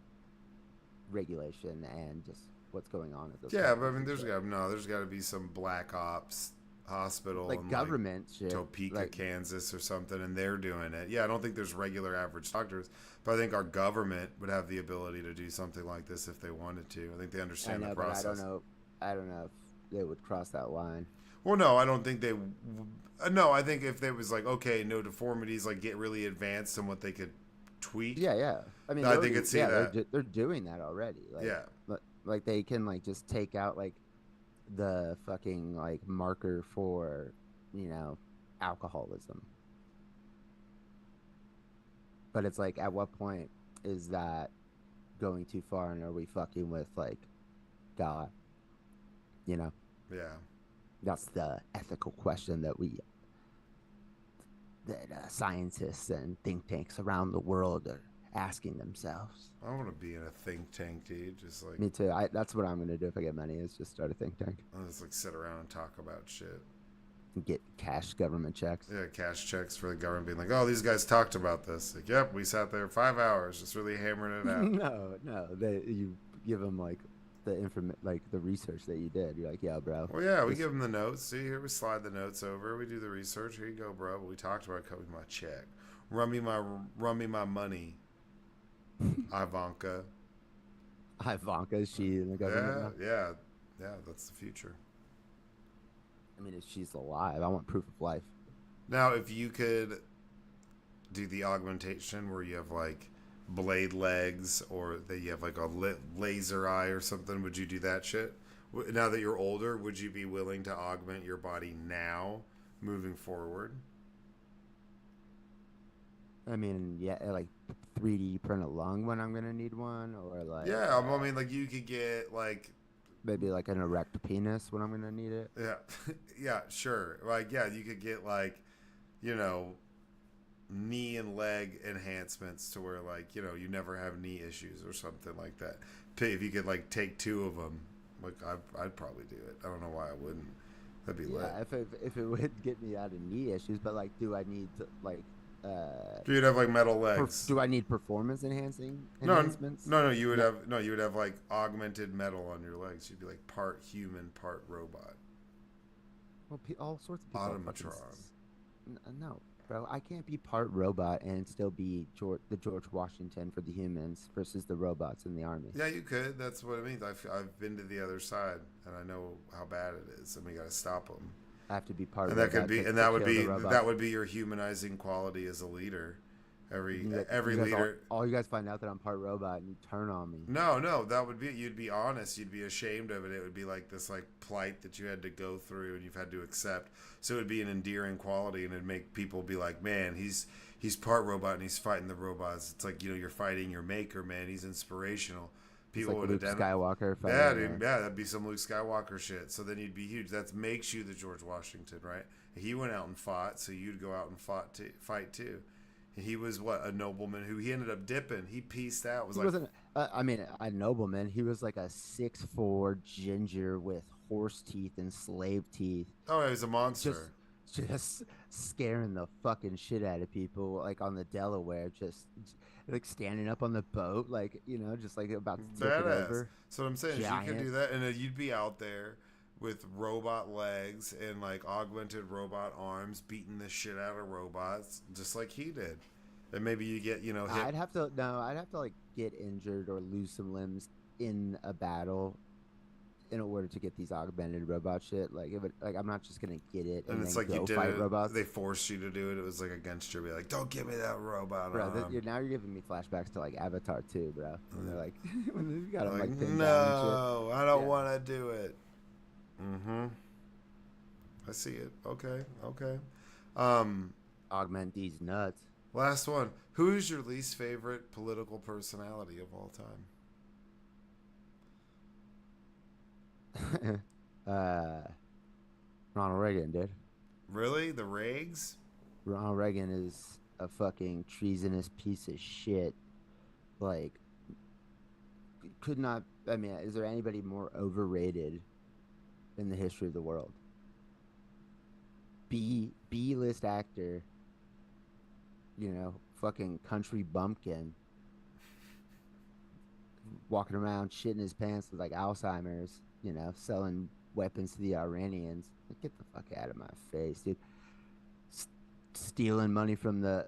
regulation and just what's going on at those yeah, but I companies mean, and shit. there's got to be some black ops hospital Like in like government shit, Topeka, like Kansas, or something, and they're doing it. Yeah, I don't think there's regular average doctors, but I think our government would have the ability to do something like this if they wanted to. I think they I understand the know, but process. I don't know if they would cross that line. Well, no, I don't think they. No, I think if there was like okay, no deformities, like get really advanced and what they could tweak, Yeah, yeah. I mean, I think I'd see that. they're doing that already. Yeah, Like they can like just take out like the fucking like marker for, you know, alcoholism. But it's like, at what point is that going too far, and are we fucking with like God? You know, yeah. that's the ethical question that scientists and think tanks around the world are asking themselves. I want to be in a think tank, dude. Just like Me too. That's what I'm gonna do if I get money, is just start a think tank I'll just like sit around and talk about shit. and get cash government checks. Yeah, cash checks for the government being like, oh, these guys talked about this. Like, yep, we sat there 5 hours just really hammering it out. No, you give them like like the research that you did. You're like, yeah, bro. Well, yeah, we This, give them the notes. See, here we slide the notes over. We do the research. Here you go, bro. But we talked about cut me my check. Run me my money, Ivanka. Ivanka, is she in the government Yeah, now? yeah, yeah. That's the future. I mean, if she's alive, I want proof of life. Now, if you could do the augmentation where you have like blade legs or that you have like a laser eye or something, would you do that shit? Now that you're older, would you be willing to augment your body now, moving forward? I mean, yeah, like 3D print a lung when I'm gonna need one, or like Yeah, I mean, like you could get like, maybe like an erect penis when I'm gonna need it. yeah, yeah, sure. Like, yeah, you could get like, you know, knee and leg enhancements to where like you never have knee issues or something like that. If you could like take two of them, like I'd probably do it. I don't know why I wouldn't. That'd be lit. Yeah, if it would get me out of knee issues, but like, do I need to like You'd have like metal legs. do I need performance enhancing No, enhancements? no, no. You would No. have no. You would have like augmented metal on your legs. You'd be like part human, part robot. Well, all sorts of people are fucking. Automatron. No, bro, I can't be part robot and still be the George Washington for the humans versus the robots in the army. Yeah, you could. That's what it means. I've been to the other side, and I know how bad it is, and we got to stop them. I have to be part And that could robot be, and to that would kill the be robots. your humanizing quality as a leader. Every You every guys leader. all you guys find out that I'm part robot and you turn on me. No, no, that would be you'd be honest. You'd be ashamed of it. It would be like this like plight that you had to go through and you've had to accept. So it would be an endearing quality, and it'd make people be like, man, he's part robot and he's fighting the robots. It's like you're fighting your maker, man. He's inspirational. It's People like would Luke identify. Skywalker Yeah, fighting. dude, yeah, that'd be some Luke Skywalker shit. So then you'd be huge. That makes you the George Washington, right? He went out and fought, so you'd go out and fight too. He was what, a nobleman who he ended up dipping. He pieced out. Was He like, wasn't. I mean, a nobleman. He was like a 6'4" ginger with horse teeth and slave teeth, oh, he was a just monster. just scaring the fucking shit out of people, like on the Delaware, just like standing up on the boat, like just like about to tip it Badass. over. So what I'm saying is you could Giant. do that, and then you'd be out there with robot legs and like augmented robot arms, beating the shit out of robots, just like he did. And maybe you get hit. I'd have to no, I'd have to like get injured or lose some limbs in a battle in order to get these augmented robot shit. Like it would, like I'm not just gonna get it And and it's then like you go did fight it. They robots. forced you to do it. It was like against your be like, don't give me that robot Bro, arm. now you're giving me flashbacks to like Avatar 2, bro. When they're like, when you got them Like, like pinned down and shit. no, I don't Yeah. want to do it. Mm-hmm. I see it. Okay. Okay. Um, Augment these nuts. last one. Who's your least favorite political personality of all time? uh, Ronald Reagan, dude. Really? The Reags? Ronald Reagan is a fucking treasonous piece of shit. Like, could not. I mean, is there anybody more overrated in the history of the world? B list actor, fucking country bumpkin, walking around shitting his pants with like Alzheimer's, selling weapons to the Iranians. Like, get the fuck out of my face, dude. S- Stealing money from the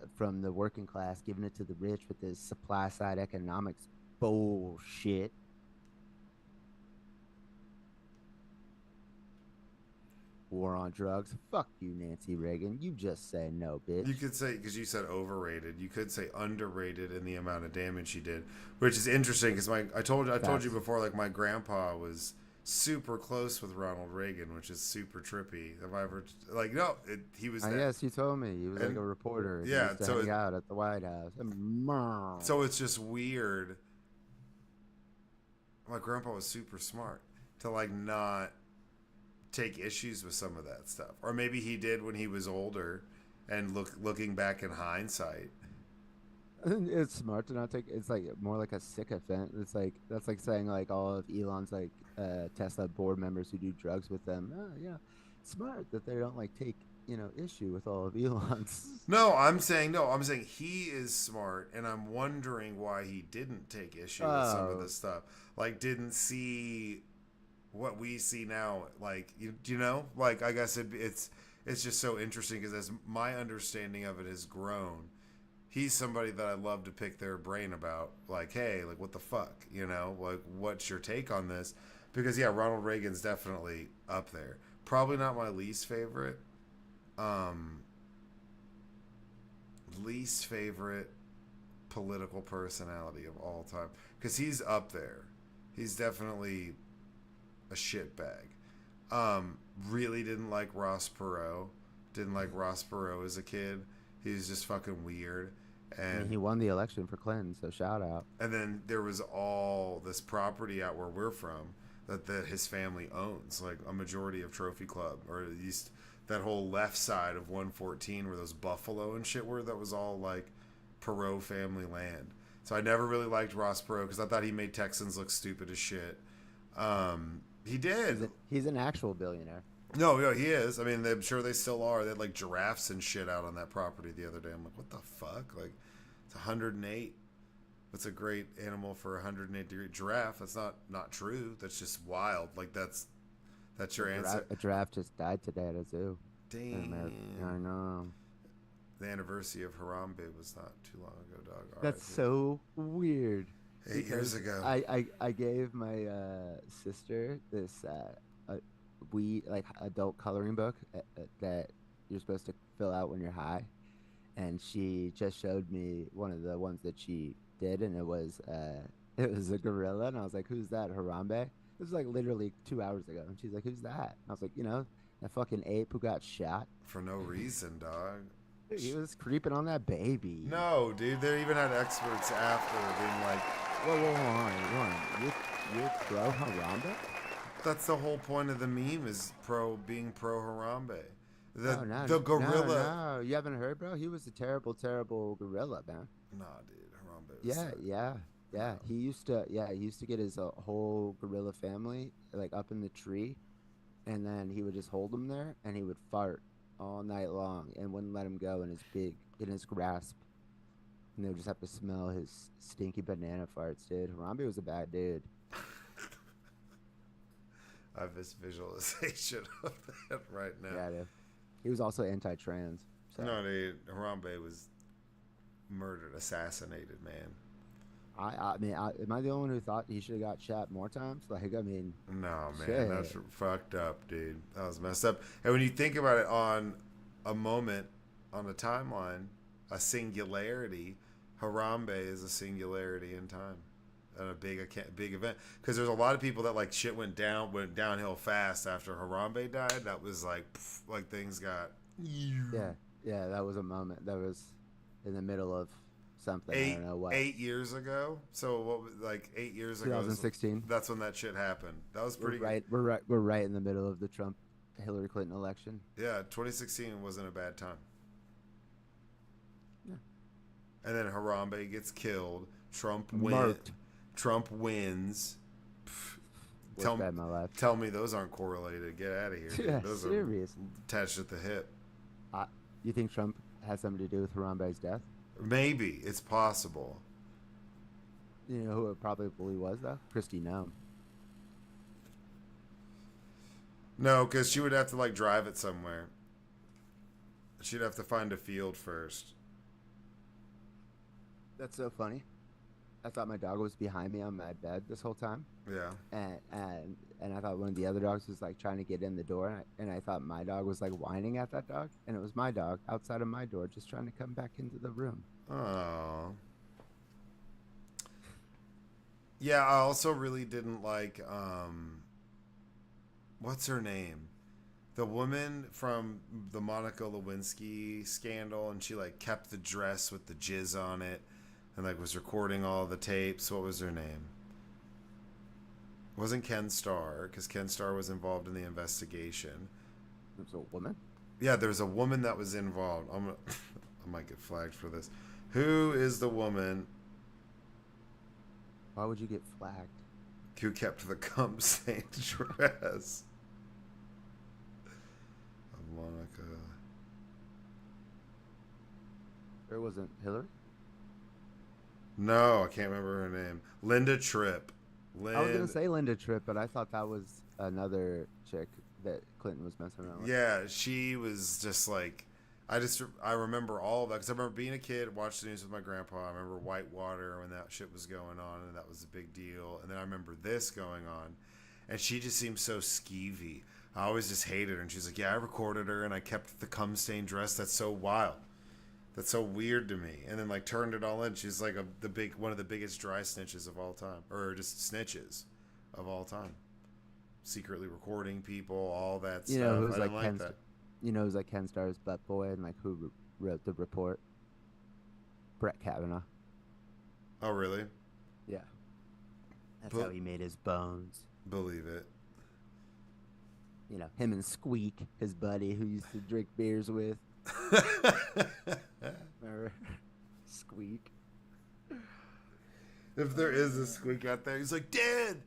working class, giving it to the rich with this supply side economics bullshit. War on drugs. Fuck you, Nancy Reagan. You just say no, You bitch. could say, because you said overrated, you could say underrated in the amount of damage he did, which is interesting because I told you Facts. before, like my grandpa was super close with Ronald Reagan, which is super trippy. Have I ever like no, he was that, Yes, you told me he was like and a reporter. He yeah, used to hang out at the White House. so it's just weird. My grandpa was super smart to like not take issues with some of that stuff, or maybe he did when he was older, and looking back in hindsight. It's smart to not take. It's like more like a sycophant. It's like that's like saying like all of Elon's like Tesla board members who do drugs with them. Oh, yeah, smart that they don't like take issue with all of Elon's. No, I'm saying he is smart, and I'm wondering why he didn't take issue with some of Oh, this stuff. Like, didn't see what we see now. Like, like I guess it's just so interesting because as my understanding of it has grown, he's somebody that I love to pick their brain about. Like, hey, like what the fuck, you know? Like, what's your take on this? Because yeah, Ronald Reagan's definitely up there. Probably not my least favorite. Um, least favorite political personality of all time because he's up there. He's definitely a shitbag. Really didn't like Ross Perot. Didn't like Ross Perot as a kid. He was just fucking weird. I mean, And he won the election for Clinton, so shout out. then there was all this property out where we're from that his family owns, like a majority of Trophy Club, or at least that whole left side of 114 where those buffalo and shit were. That was all like Perot family land. So I never really liked Ross Perot because I thought he made Texans look stupid as shit. He did. He's an actual billionaire. No, no, he is. I mean, I'm sure they still are. They had like giraffes and shit out on that property the other day. I'm like, what the fuck? Like, it's 108. That's a great animal for a 108-degree giraffe. That's not true. That's just wild. Like that's your answer. A giraffe just died today at a zoo in America. Damn. I know. The anniversary of Harambe was not too long ago, dog. All That's right, so weird. 8 years ago. I gave my sister this we like adult coloring book that you're supposed to fill out when you're high, and she just showed me one of the ones that she did, and it was a gorilla, and I was like, "Who's that, Harambe?" This was like literally 2 hours ago, and she's like, "Who's that?" And I was like, that fucking ape who got shot. For no reason, dog. Dude, he was creeping on that baby. No, dude. They even had experts after being like, Whoa, hold on. You're pro Harambe? that's the whole point of the meme is being pro Harambe. No, The gorilla. No, you haven't heard, bro. He was a terrible, terrible gorilla, man. Nah, dude. Harambe was sick. Yeah. No. He used to get his whole gorilla family like up in the tree, and then he would just hold them there, and he would fart all night long, and wouldn't let him go in his grasp, and they would just have to smell his stinky banana farts, dude. Harambe was a bad dude. I have this visualization of that right now. Yeah, dude. He was also anti-trans. So. No, dude. Harambe was murdered, assassinated, man. I mean, am I the only one who thought he should have got shot more times? Like, I mean, No, man, shit. that's fucked up, dude. That was messed up. And when you think about it on a moment, on a timeline, a singularity, Harambe is a singularity in time, and a big event. Because there's a lot of people that like shit went downhill fast after Harambe died. That was like, like things got. Yeah, that was a moment. That was in the middle of something. I don't know what. 8 years ago. So what was like 8 years ago? 2016. That's when that shit happened. That was pretty. We're right in the middle of the Trump Hillary Clinton election. Yeah, 2016 wasn't a bad time. Yeah. And then Harambe gets killed. Trump Marked. Trump wins. Worst day of my life. Tell me those aren't correlated. Get out of here. Dude. Yeah, Those serious. are attached at the hip. You think Trump has something to do with Harambe's death? Maybe it's possible. You know who it probably was though? Christy Nome. No, because she would have to like drive it somewhere. She'd have to find a field first. That's so funny. I thought my dog was behind me on my bed this whole time, Yeah. and I thought one of the other dogs was like trying to get in the door, and I thought my dog was like whining at that dog, and it was my dog outside of my door just trying to come back into the room. Oh. Yeah, I also really didn't like what's her name? The woman from the Monica Lewinsky scandal, and she like kept the dress with the jizz on it and like was recording all the tapes. What was her name? It wasn't Ken Starr, because Ken Starr was involved in the investigation. It was a woman? Yeah, there was a woman that was involved. I might get flagged for this. Who is the woman Why would you get flagged? who kept the cum stained dress? Monica. Or wasn't Hillary? No, I can't remember her name. Linda Tripp. I was gonna say Linda Tripp, but I thought that was another chick that Clinton was messing around with. Yeah, she was just like I remember all of that because I remember being a kid, watched the news with my grandpa. I remember Whitewater when that shit was going on, and that was a big deal. And then I remember this going on, and she just seemed so skeevy. I always just hated her, and she's like, "Yeah, I recorded her, and I kept the cum stained dress. That's so wild. That's so weird to me." And then like turned it all in. She's like one of the biggest dry snitches of all time, or just snitches of all time. Secretly recording people, all that You know stuff. who's I like didn't like that. You know who's like Ken Starr's butt boy and like who wrote the report? Brett Kavanaugh. Oh, really? Yeah, that's how But he made his bones. believe it. You know, him and Squeak, his buddy who used to drink beers with. Remember? Squeak. If there is a squeak out there, he's like, "Dad,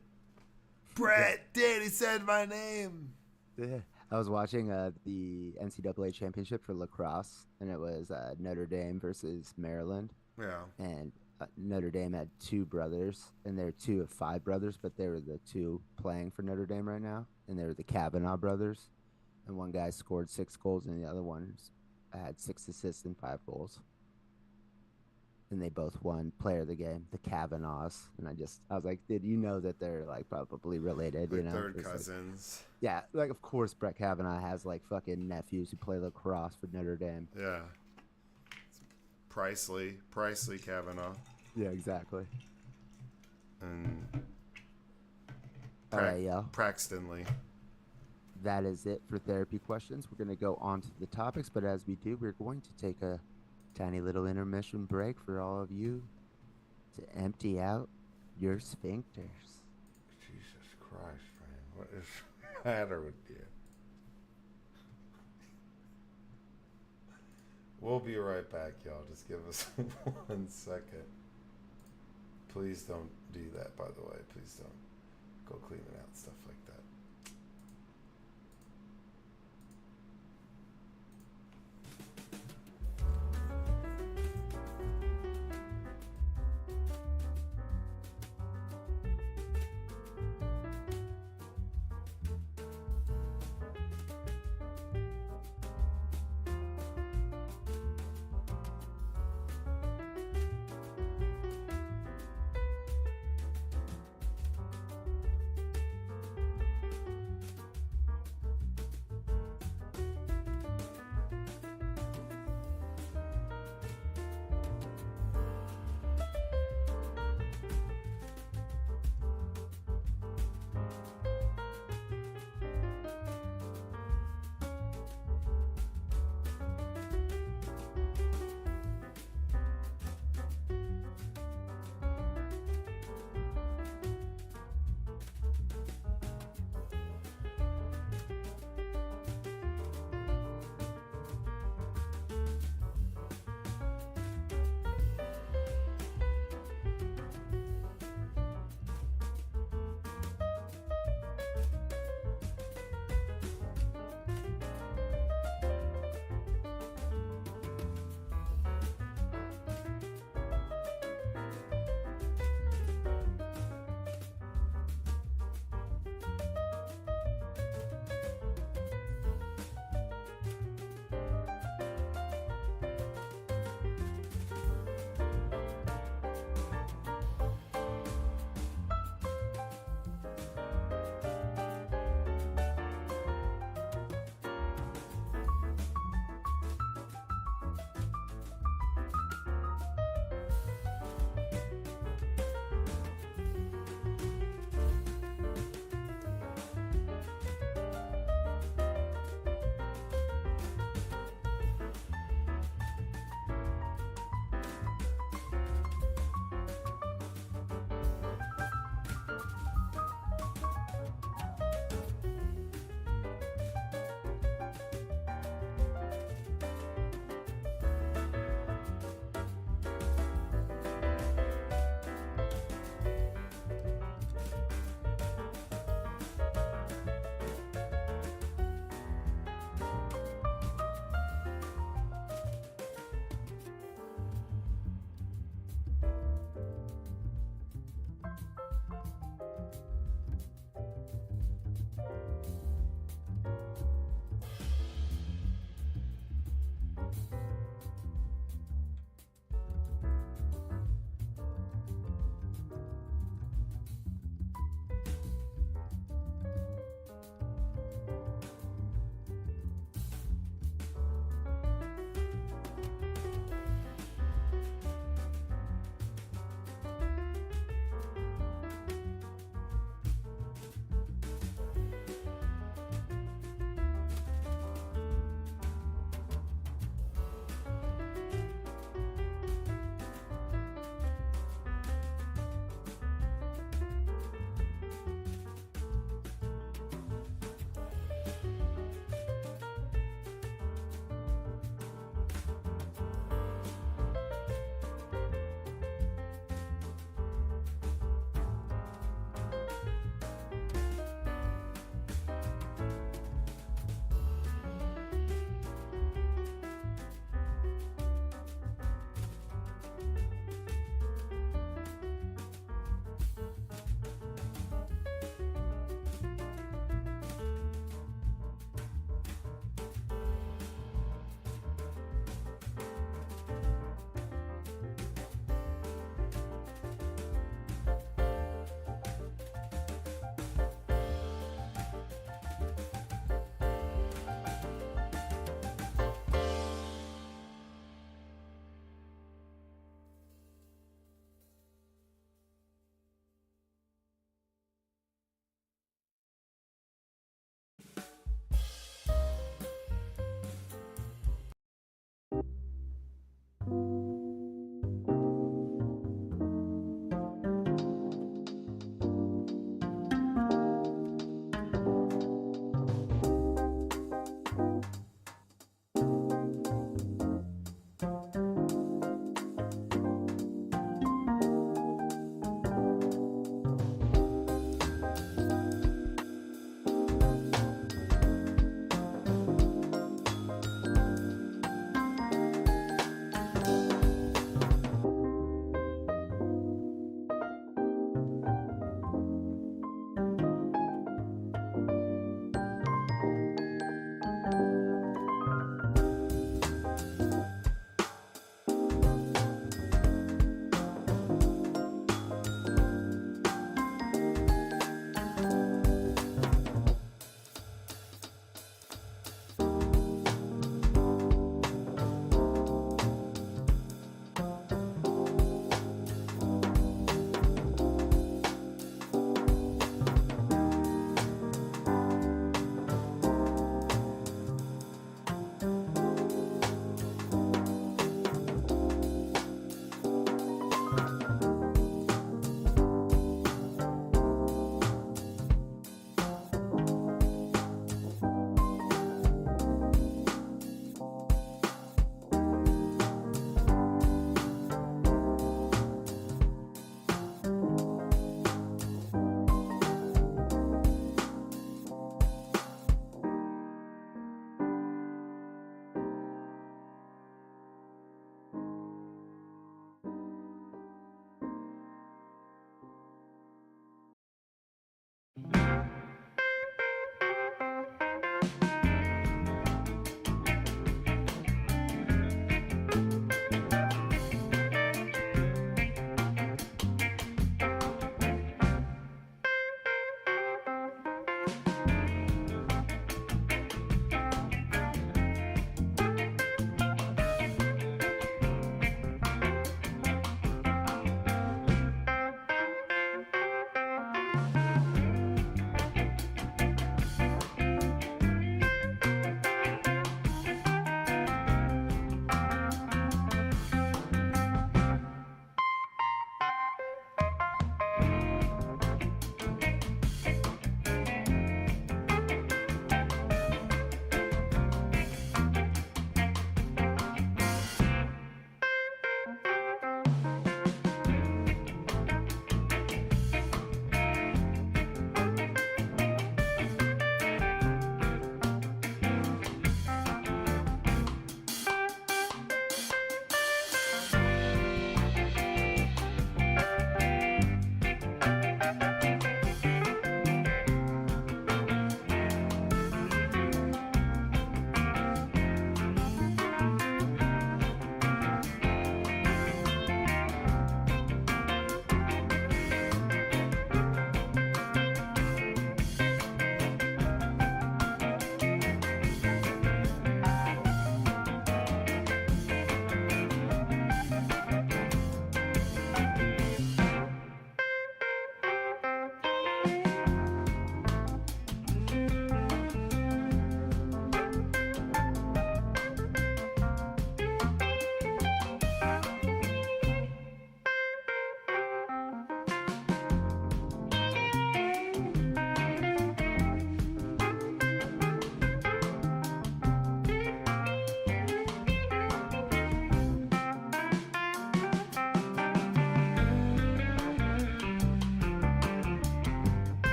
Brett, Dad, he said my name." Yeah. I was watching the NCAA championship for lacrosse, and it was Notre Dame versus Maryland. Yeah. And Notre Dame had two brothers, and they're two of five brothers, but they were the two playing for Notre Dame right now, and they were the Kavanaugh brothers. And one guy scored 6 goals, and the other one had 6 assists and 5 goals. And they both won Player of the Game, the Kavanaughs. And I was like, did you know that they're like probably related? Like You know, third it's cousins. like, yeah, like of course Brett Kavanaugh has like fucking nephews who play lacrosse for Notre Dame. Yeah. Pricely Kavanaugh. Yeah, exactly. And All right, y'all. Praxtonly. That is it for therapy questions. We're going to go on to the topics, but as we do, we're going to take a tiny little intermission break for all of you to empty out your sphincters. Jesus Christ, man. What is the matter with you? We'll be right back, y'all. Just give us 1 second. Please don't do that, by the way. Please don't go clean it out, stuff like that.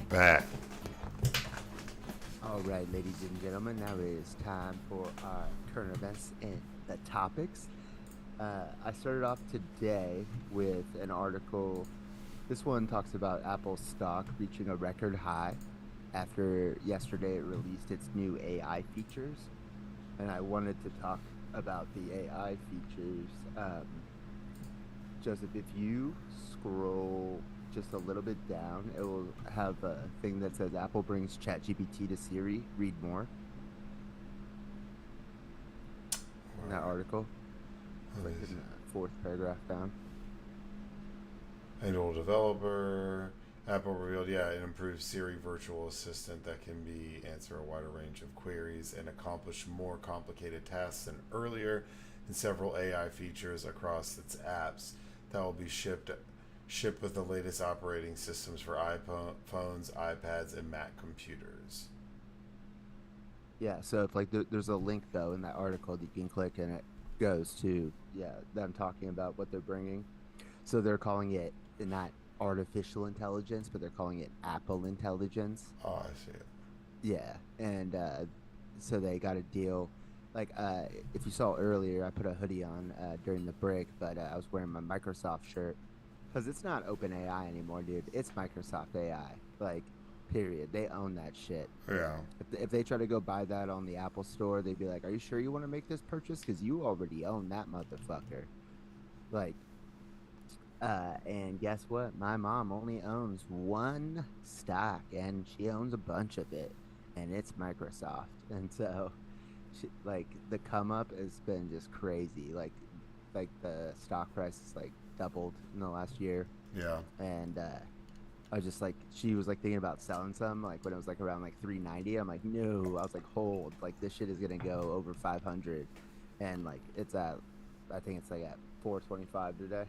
back. All right, ladies and gentlemen, now it is time for our current events and the topics. I started off today with an article. This one talks about Apple stock reaching a record high after yesterday it released its new AI features. And I wanted to talk about the AI features. Joseph, if you scroll just a little bit down, it will have a thing that says Apple brings ChatGPT to Siri. Read more in that article. It's like in the fourth paragraph down. Annual developer. Apple revealed, an improved Siri virtual assistant that can be answer a wider range of queries and accomplish more complicated tasks than earlier, and several AI features across its apps that will be shipped with the latest operating systems for iPhones, iPads, and Mac computers. Yeah, so if like there's a link though in that article that you can click and it goes to them talking about what they're bringing. So they're calling it not artificial intelligence, but they're calling it Apple intelligence. Oh, I see it. Yeah, and so they got a deal. Like if you saw earlier, I put a hoodie on during the break, but I was wearing my Microsoft shirt because it's not Open AI anymore, dude. It's Microsoft AI. Like, period. They own that shit. Yeah. If they try to go buy that on the Apple Store, they'd be like, "Are you sure you want to make this purchase? Because you already own that motherfucker." Like, and guess what? My mom only owns one stock, and she owns a bunch of it, and it's Microsoft. And so, like, the come up has been just crazy. Like the stock price is like doubled in the last year. Yeah. And I was just like, she was like thinking about selling some, like when it was like around like 390. I'm like, no. I was like, hold, like this shit is gonna go over 500, and like it's at, I think it's like at 425 today.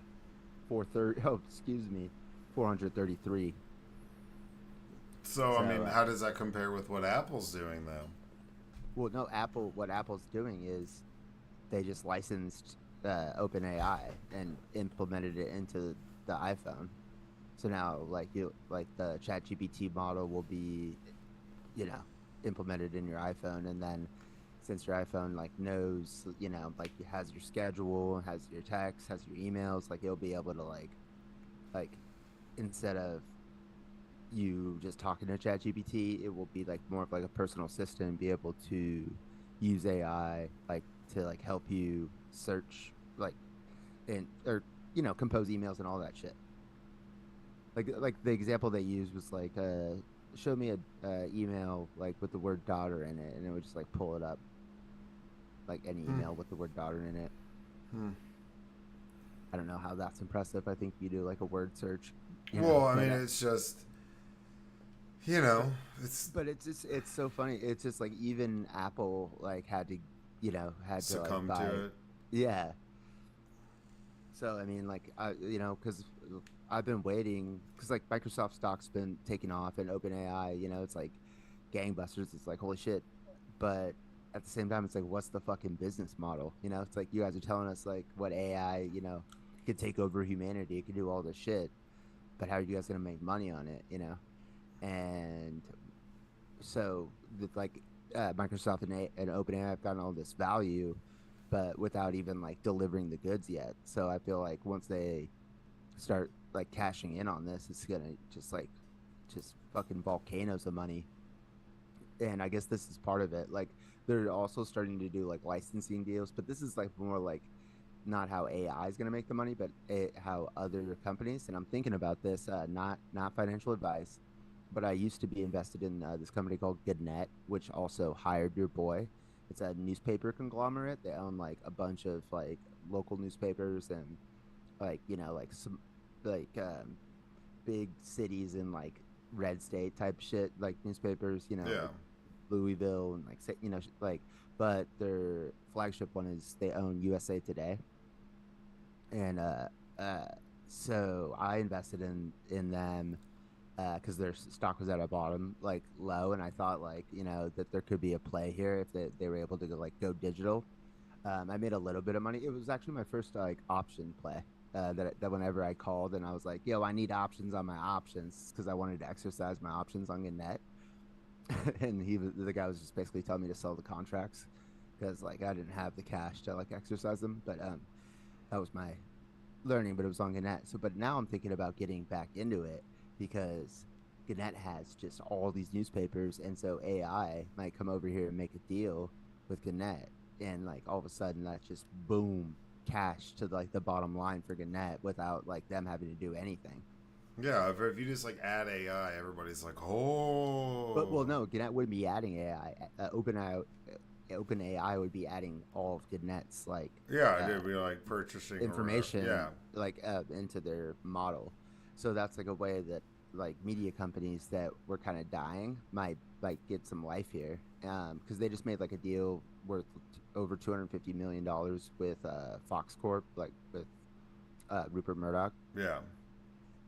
430. Oh, excuse me, 433. So, I So, mean, how does that compare with what Apple's doing, though? well, no, Apple. What Apple's doing is they just licensed OpenAI and implemented it into the iPhone. So now, like the ChatGPT model will be, implemented in your iPhone, and then since your iPhone like knows, like it has your schedule, has your text, has your emails, like it'll be able to like instead of you just talking to ChatGPT, it will be like more of like a personal assistant, be able to use AI like to like help you search like and or compose emails and all that shit. Like the example they used was like show me a email like with the word daughter in it, and it would just like pull it up like any Hmm. email with the word daughter in it. Hmm. I don't know how that's impressive. I think you do like a word search, Well, I but mean, it's just, but it's it's so funny. It's just like even Apple like had to like succumb buy, to it. yeah. So I mean, like because I've been waiting because like Microsoft stock's been taking off and OpenAI, it's like gangbusters. It's like holy shit, but at the same time, it's like what's the fucking business model? It's like you guys are telling us like what AI, could take over humanity, it could do all this shit, but how are you guys gonna make money on it? And so like Microsoft and OpenAI have gotten all this value, but without even like delivering the goods yet. So I feel like once they start like cashing in on this, it's gonna just fucking volcanoes of money. And I guess this is part of it. Like they're also starting to do like licensing deals, but this is like more like not how AI is going to make the money, but how other companies. And I'm thinking about this, not financial advice, but I used to be invested in this company called Gannett, which also hired your boy. It's a newspaper conglomerate. They own like a bunch of like local newspapers and like like some like big cities in like red state type shit, like newspapers, Yeah. like Louisville and like like. But their flagship one is they own USA Today, and uh, so I invested in them because their stock was at a bottom like low, and I thought like that there could be a play here if they were able to go digital. I made a little bit of money. It was actually my first like option play. that whenever I called and I was like, "Yo, I need options on my options," because I wanted to exercise my options on Gannett, and the guy was just basically telling me to sell the contracts because like I didn't have the cash to like exercise them. But that was my learning, but it was on Gannett. So, but now I'm thinking about getting back into it because Gannett has just all these newspapers, and so AI might come over here and make a deal with Gannett, and like all of a sudden that's just boom cash to like the bottom line for Gannett without like them having to do anything. Yeah, if you just like add AI, everybody's like, But well, oh. no, Gannett wouldn't be adding AI. OpenAI would be adding all of Gannett's like Yeah, uh, it'd be like purchasing or whatever. information Yeah, like into their model. So that's like a way that like media companies that were kind of dying might like get some life here. Because they just made like a deal worth over $250 million with Fox Corp, like with Rupert Murdoch. yeah,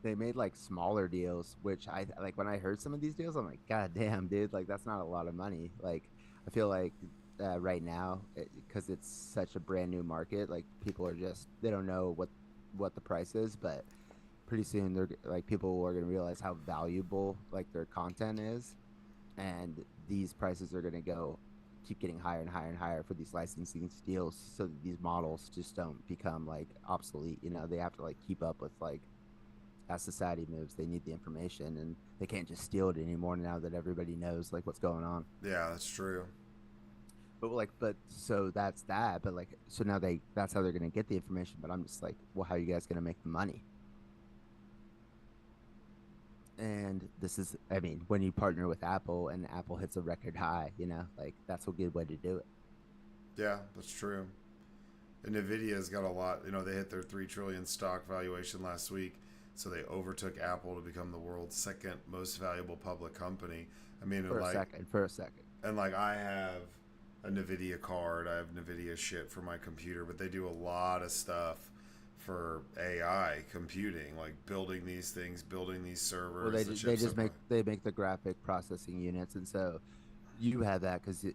They made like smaller deals, which I like when I heard some of these deals, I'm like, God damn, dude, like that's not a lot of money. Like I feel like right now, because it's such a brand new market, like people are just they don't know what the price is, but pretty soon they're like people are gonna realize how valuable like their content is, and these prices are gonna go keep getting higher and higher and higher for these licensing deals, so that these models just don't become like obsolete. You know, they have to like keep up with like as society moves, they need the information and they can't just steal it anymore now that everybody knows like what's going on. yeah. That's true. But like, but so that's that. But like, so now that's how they're gonna get the information. But I'm just like, well, how are you guys gonna make the money? And this is, I mean, when you partner with Apple and Apple hits a record high, you know, like that's a good way to do it. Yeah, that's true. And Nvidia's got a lot. You know, they hit their 3 trillion stock valuation last week, so they overtook Apple to become the world's second most valuable public company. I mean, For a second, for a second. and like I have a Nvidia card, I have Nvidia shit for my computer, but they do a lot of stuff for AI computing, like building these things, building these Well, servers, the they chips. just make the graphic processing units, and so you have that because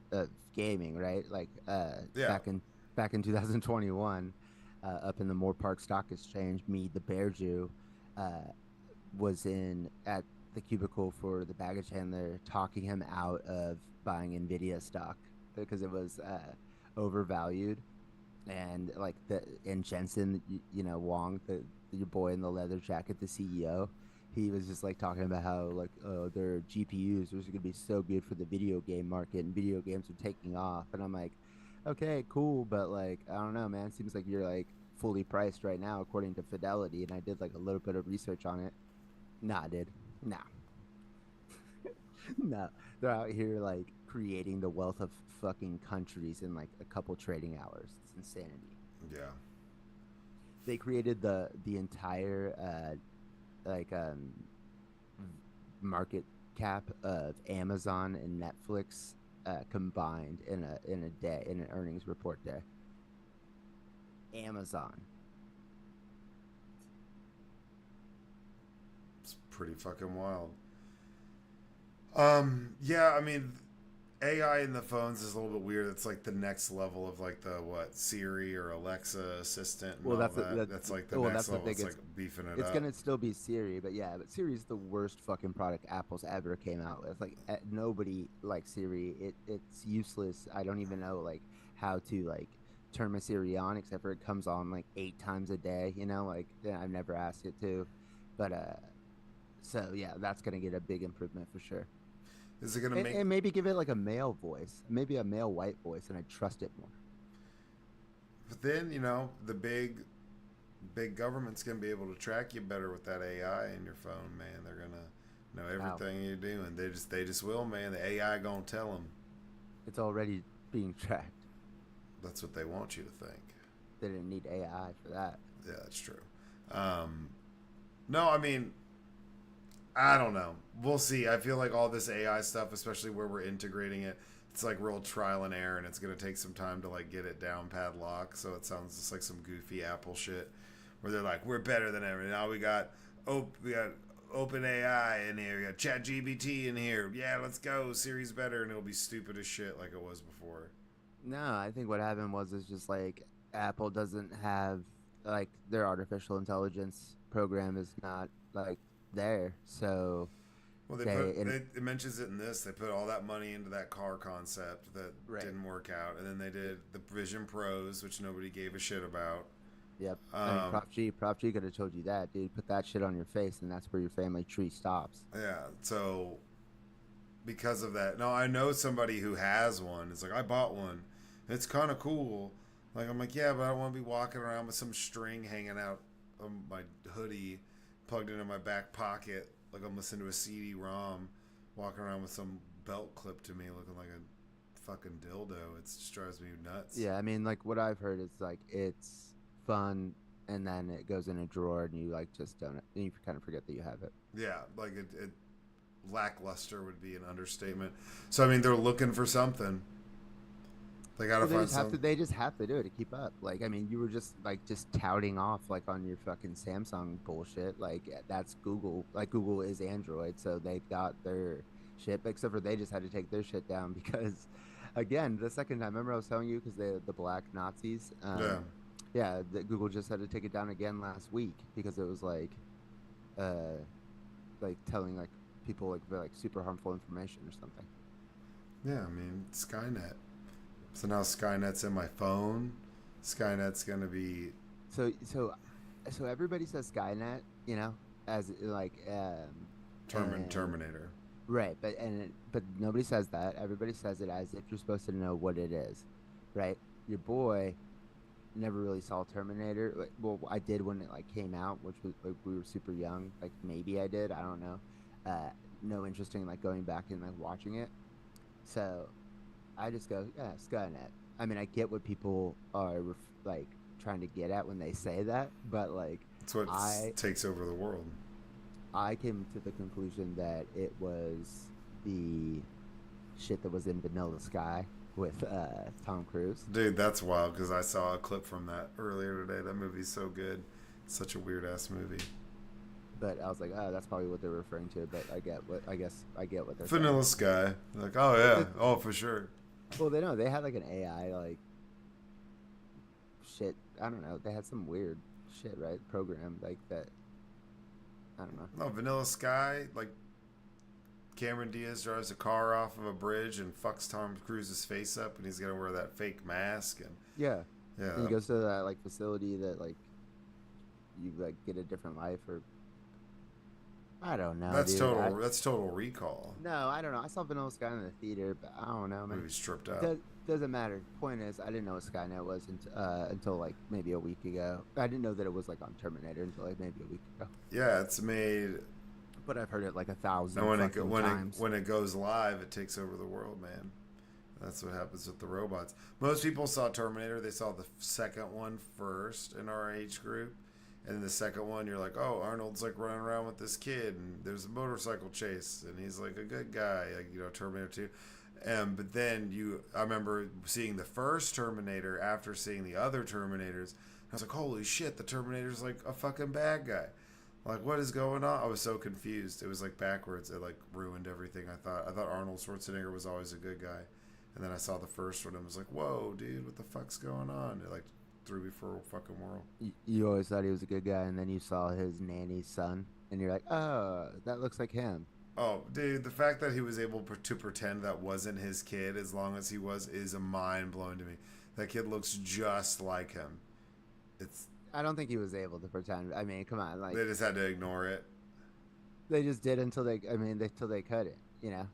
gaming, right? Like Yeah, back in 2021, up in the Moore Park Stock Exchange, me the Bear Jew uh, was in at the cubicle for the baggage handler, talking him out of buying Nvidia stock because it was overvalued, and like the and Jensen, you know, Wong, your boy in the leather jacket, the CEO, he was just like talking about how like their GPUs are going to be so good for the video game market and video games are taking off, and I'm like, okay, cool, but like I don't know, man. Seems like you're like fully priced right now according to Fidelity, and I did like a little bit of research on it. Nah, dude, nah, no, they're out here like creating the wealth of fucking countries in like a couple trading hours. It's insanity. yeah. They created the entire like market cap of Amazon and Netflix combined in a day in an earnings report day. Amazon. It's pretty fucking wild. Yeah, I mean, AI in the phones is a little bit weird. It's like the next level of like the what Siri or Alexa assistant and Well, all that. That's like the next that's the level. thing. It's like beefing it It's up. gonna still be Siri, but yeah, but Siri is the worst fucking product Apple's ever came out with. Like nobody likes Siri. It's useless. I don't even know like how to like turn my Siri on, except for it comes on like 8 times a day. You know, like yeah, I've never asked it to, but so yeah, that's gonna get a big improvement for sure. Is it gonna make? And maybe give it like a male voice, maybe a male white voice, and I trust it more. But then you know the big government's gonna be able to track you better with that AI in your phone, man. They're gonna know Wow, everything you're doing. They just will, man. The AI gonna tell them. it's already being tracked. That's what they want you to think. They didn't need AI for that. Yeah, that's true. Um, no, I mean, I don't know. We'll see. I feel like all this AI stuff, especially where we're integrating it, it's like real trial and error, and it's gonna take some time to like get it down padlock. So it sounds just like some goofy Apple shit, where they're like, "We're better than ever." Now we got Open AI in here. We got Chat GBT in here. Yeah, let's go. Siri's better, and it'll be stupid as shit like it was before. No, I think what happened was it's just like Apple doesn't have like their artificial intelligence program is not like there. So Well, they and it mentions it in this. They put all that money into that car concept that right. didn't work out, and then they did the Vision Pros, which nobody gave a shit about. Yep. I mean, Um, Prop G could have told you that, dude. Put that shit on your face, and that's where your family tree stops. yeah, so because of that, no, I know somebody who has one. It's like I bought one. It's kind of cool. Like I'm like, yeah, but I don't want to be walking around with some string hanging out of my hoodie, plugged into my back pocket, like I'm listening to a CD-ROM, walking around with some belt clipped to me, looking like a fucking dildo. It just drives me nuts. Yeah, I mean, like what I've heard is like it's fun, and then it goes in a drawer, and you like just don't, and you kind of forget that you have it. Yeah, like it lackluster would be an understatement. So I mean, they're looking for something. They got to Well, find some. they just have to do it to keep up. Like, I mean, you were just like just touting off like on your fucking Samsung bullshit. Like that's Google. Like Google is Android, so they've got their shit. Except for they just had to take their shit down because, again, the second time, remember I was telling you because the black Nazis. Yeah, Yeah, Google just had to take it down again last week because it was uh, like telling like people like super harmful information or something. yeah. I mean, Skynet. So now Skynet's in my phone. Skynet's gonna be So so everybody says Skynet, you know, as like and Terminator. right, but nobody says that. Everybody says it as if you're supposed to know what it is, right? Your boy never really saw Terminator. Well, I did when it like came out, which was like we were super young. Like maybe I did, I don't know. Uh, no interest in like going back and like watching it. So I just go, yeah, Skynet. I mean, I get what people are like trying to get at when they say that, but like That's what I takes over the world. I came to the conclusion that it was the shit that was in Vanilla Sky with Tom Cruise. Dude, that's wild because I saw a clip from that earlier today. That movie's so good. It's such a weird ass movie. But I was like, oh, that's probably what they're referring to. But I guess I get what they're saying. Vanilla Sky. Like, oh yeah, oh for sure. Well, they know they had like an AI like shit. I don't know. They had some weird shit, right? Program like that. I don't know. No, Vanilla Sky. Like Cameron Diaz drives a car off of a bridge and fucks Tom Cruise's face up, and he's gonna wear that fake mask and Yeah. And he yeah. goes to that like facility that like you like get a different life or I don't know, That's dude. total. That's Total Recall. No, I don't know. I saw Vanilla Sky in the theater, but I don't know, man. Movie's stripped out. Doesn't matter. Point is, I didn't know what Skynet was until like maybe a week ago. I didn't know that it was like on Terminator until like maybe a week ago. Yeah, it's made. But I've heard it like a And thousand fucking times. when it goes live, it takes over the world, man. That's what happens with the robots. Most people saw Terminator. They saw the second one first in our age group, and then the second one, you're like, oh, Arnold's like running around with this kid, and there's a motorcycle chase, and he's like a good guy, like Terminator 2. But then I remember seeing the first Terminator after seeing the other Terminators. I was like, holy shit, the Terminator's like a fucking bad guy. Like, what is going on? I was so confused. It was like backwards. It like ruined everything. I thought Arnold Schwarzenegger was always a good guy, and then I saw the first one and was like, whoa, dude, what the fuck's going on? It like threw me for a fucking whirl. You always thought he was a good guy, and then you saw his nanny's son, and you're like, oh, that looks like him. Oh, dude, the fact that he was able to pretend that wasn't his kid as long as he was is a mind blowing to me. That kid looks just like him. It's I don't think he was able to pretend. I mean, come on, like They just had to ignore it. they just did until they. I mean, till they cut it. You know,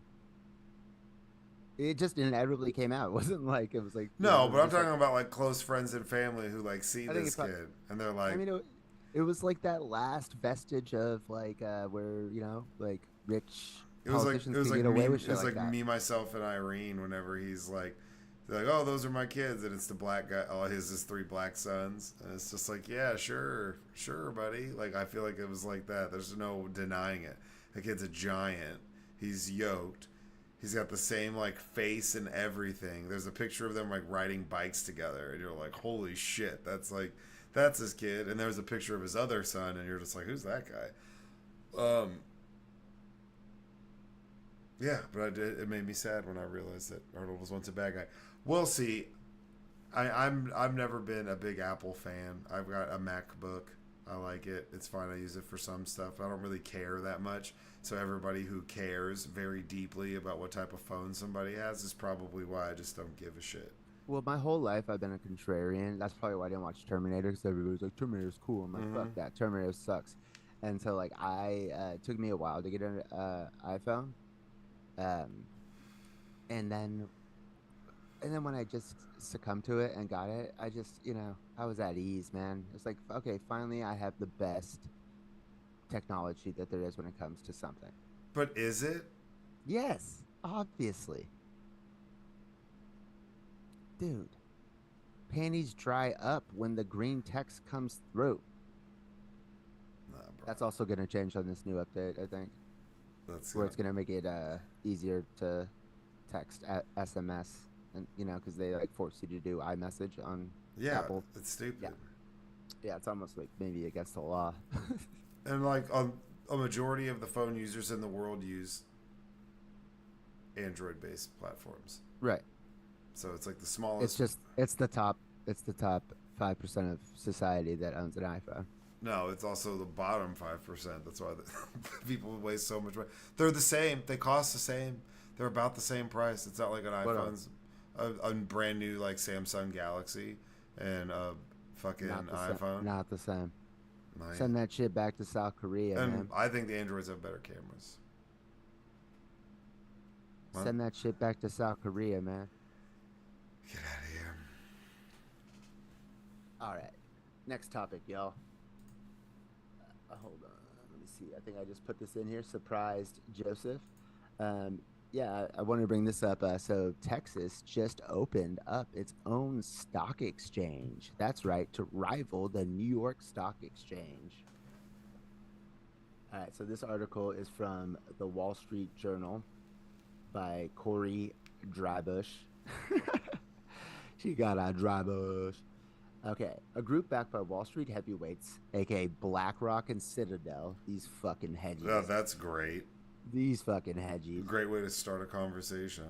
it just inevitably came out. It wasn't like it was like No, it but was I'm just talking like, about like close friends and family who like see I think this kid and they're I like, mean, it was like that last vestige of like where like rich politicians can get away with it shit was like like that. me, myself, and Irene. Whenever he's like, they're like, oh, those are my kids, and it's the black guy. Oh, his three black sons, and it's just like, yeah, sure, sure, buddy. Like I feel like it was like that. There's no denying it. The kid's a giant. He's yoked. He's got the same like face and everything. There's a picture of them like riding bikes together, and you're like, holy shit, that's his kid. And there's a picture of his other son, and you're just like, who's that guy? Yeah, but it made me sad when I realized that Arnold was once a bad guy. We'll see. I've never been a big Apple fan. I've got a MacBook. I like it. It's fine. I use it for some stuff. I don't really care that much. So everybody who cares very deeply about what type of phone somebody has is probably why I just don't give a shit. Well, my whole life I've been a contrarian. That's probably why I didn't watch Terminator because everybody's like Terminator's cool. I'm like, fuck Mm-hmm. that. Terminator sucks. And so like it took me a while to get an iPhone. Um, and then when I just succumbed to it and got it, I just, I was at ease, man. It's like, okay, finally I have the best technology that there is when it comes to something. But is it? Yes, obviously. Dude, panties dry up when the green text comes through. Nah, bro. That's also going to change on this new update, I think, That's where gonna. it's going to make it easier to text at SMS and because they like force you to do iMessage on Yeah, Apple. it's Yeah. stupid. Yeah, it's almost like maybe against the law. And like a majority of the phone users in the world use Android-based platforms. Right. So it's like the It's smallest. just it's the top 5% of society that owns an iPhone. No, it's also the bottom 5%. That's why people waste so much money. They're the same. They cost the same. They're about the same price. It's not like an What else? iPhone's a brand new like Samsung Galaxy and a fucking Not the same. iPhone. Not the same. My, Send that shit back to South Korea, and man. I think the Androids have better cameras. What? Send that shit back to South Korea, man. Get out of here. All right. Next topic, y'all. Hold on. Let me see. I think I just put this in here. Surprised Joseph. Um, yeah, I wanted to bring this up. So Texas just opened up its own stock exchange. That's right, to rival the New York Stock Exchange. All right. So this article is from the Wall Street Journal by Corey Drybush. She got a Drybush. Okay, a group backed by Wall Street heavyweights, aka BlackRock and Citadel. These fucking Oh, hedgies. that's great. These fucking hedgies. Great way to start a conversation.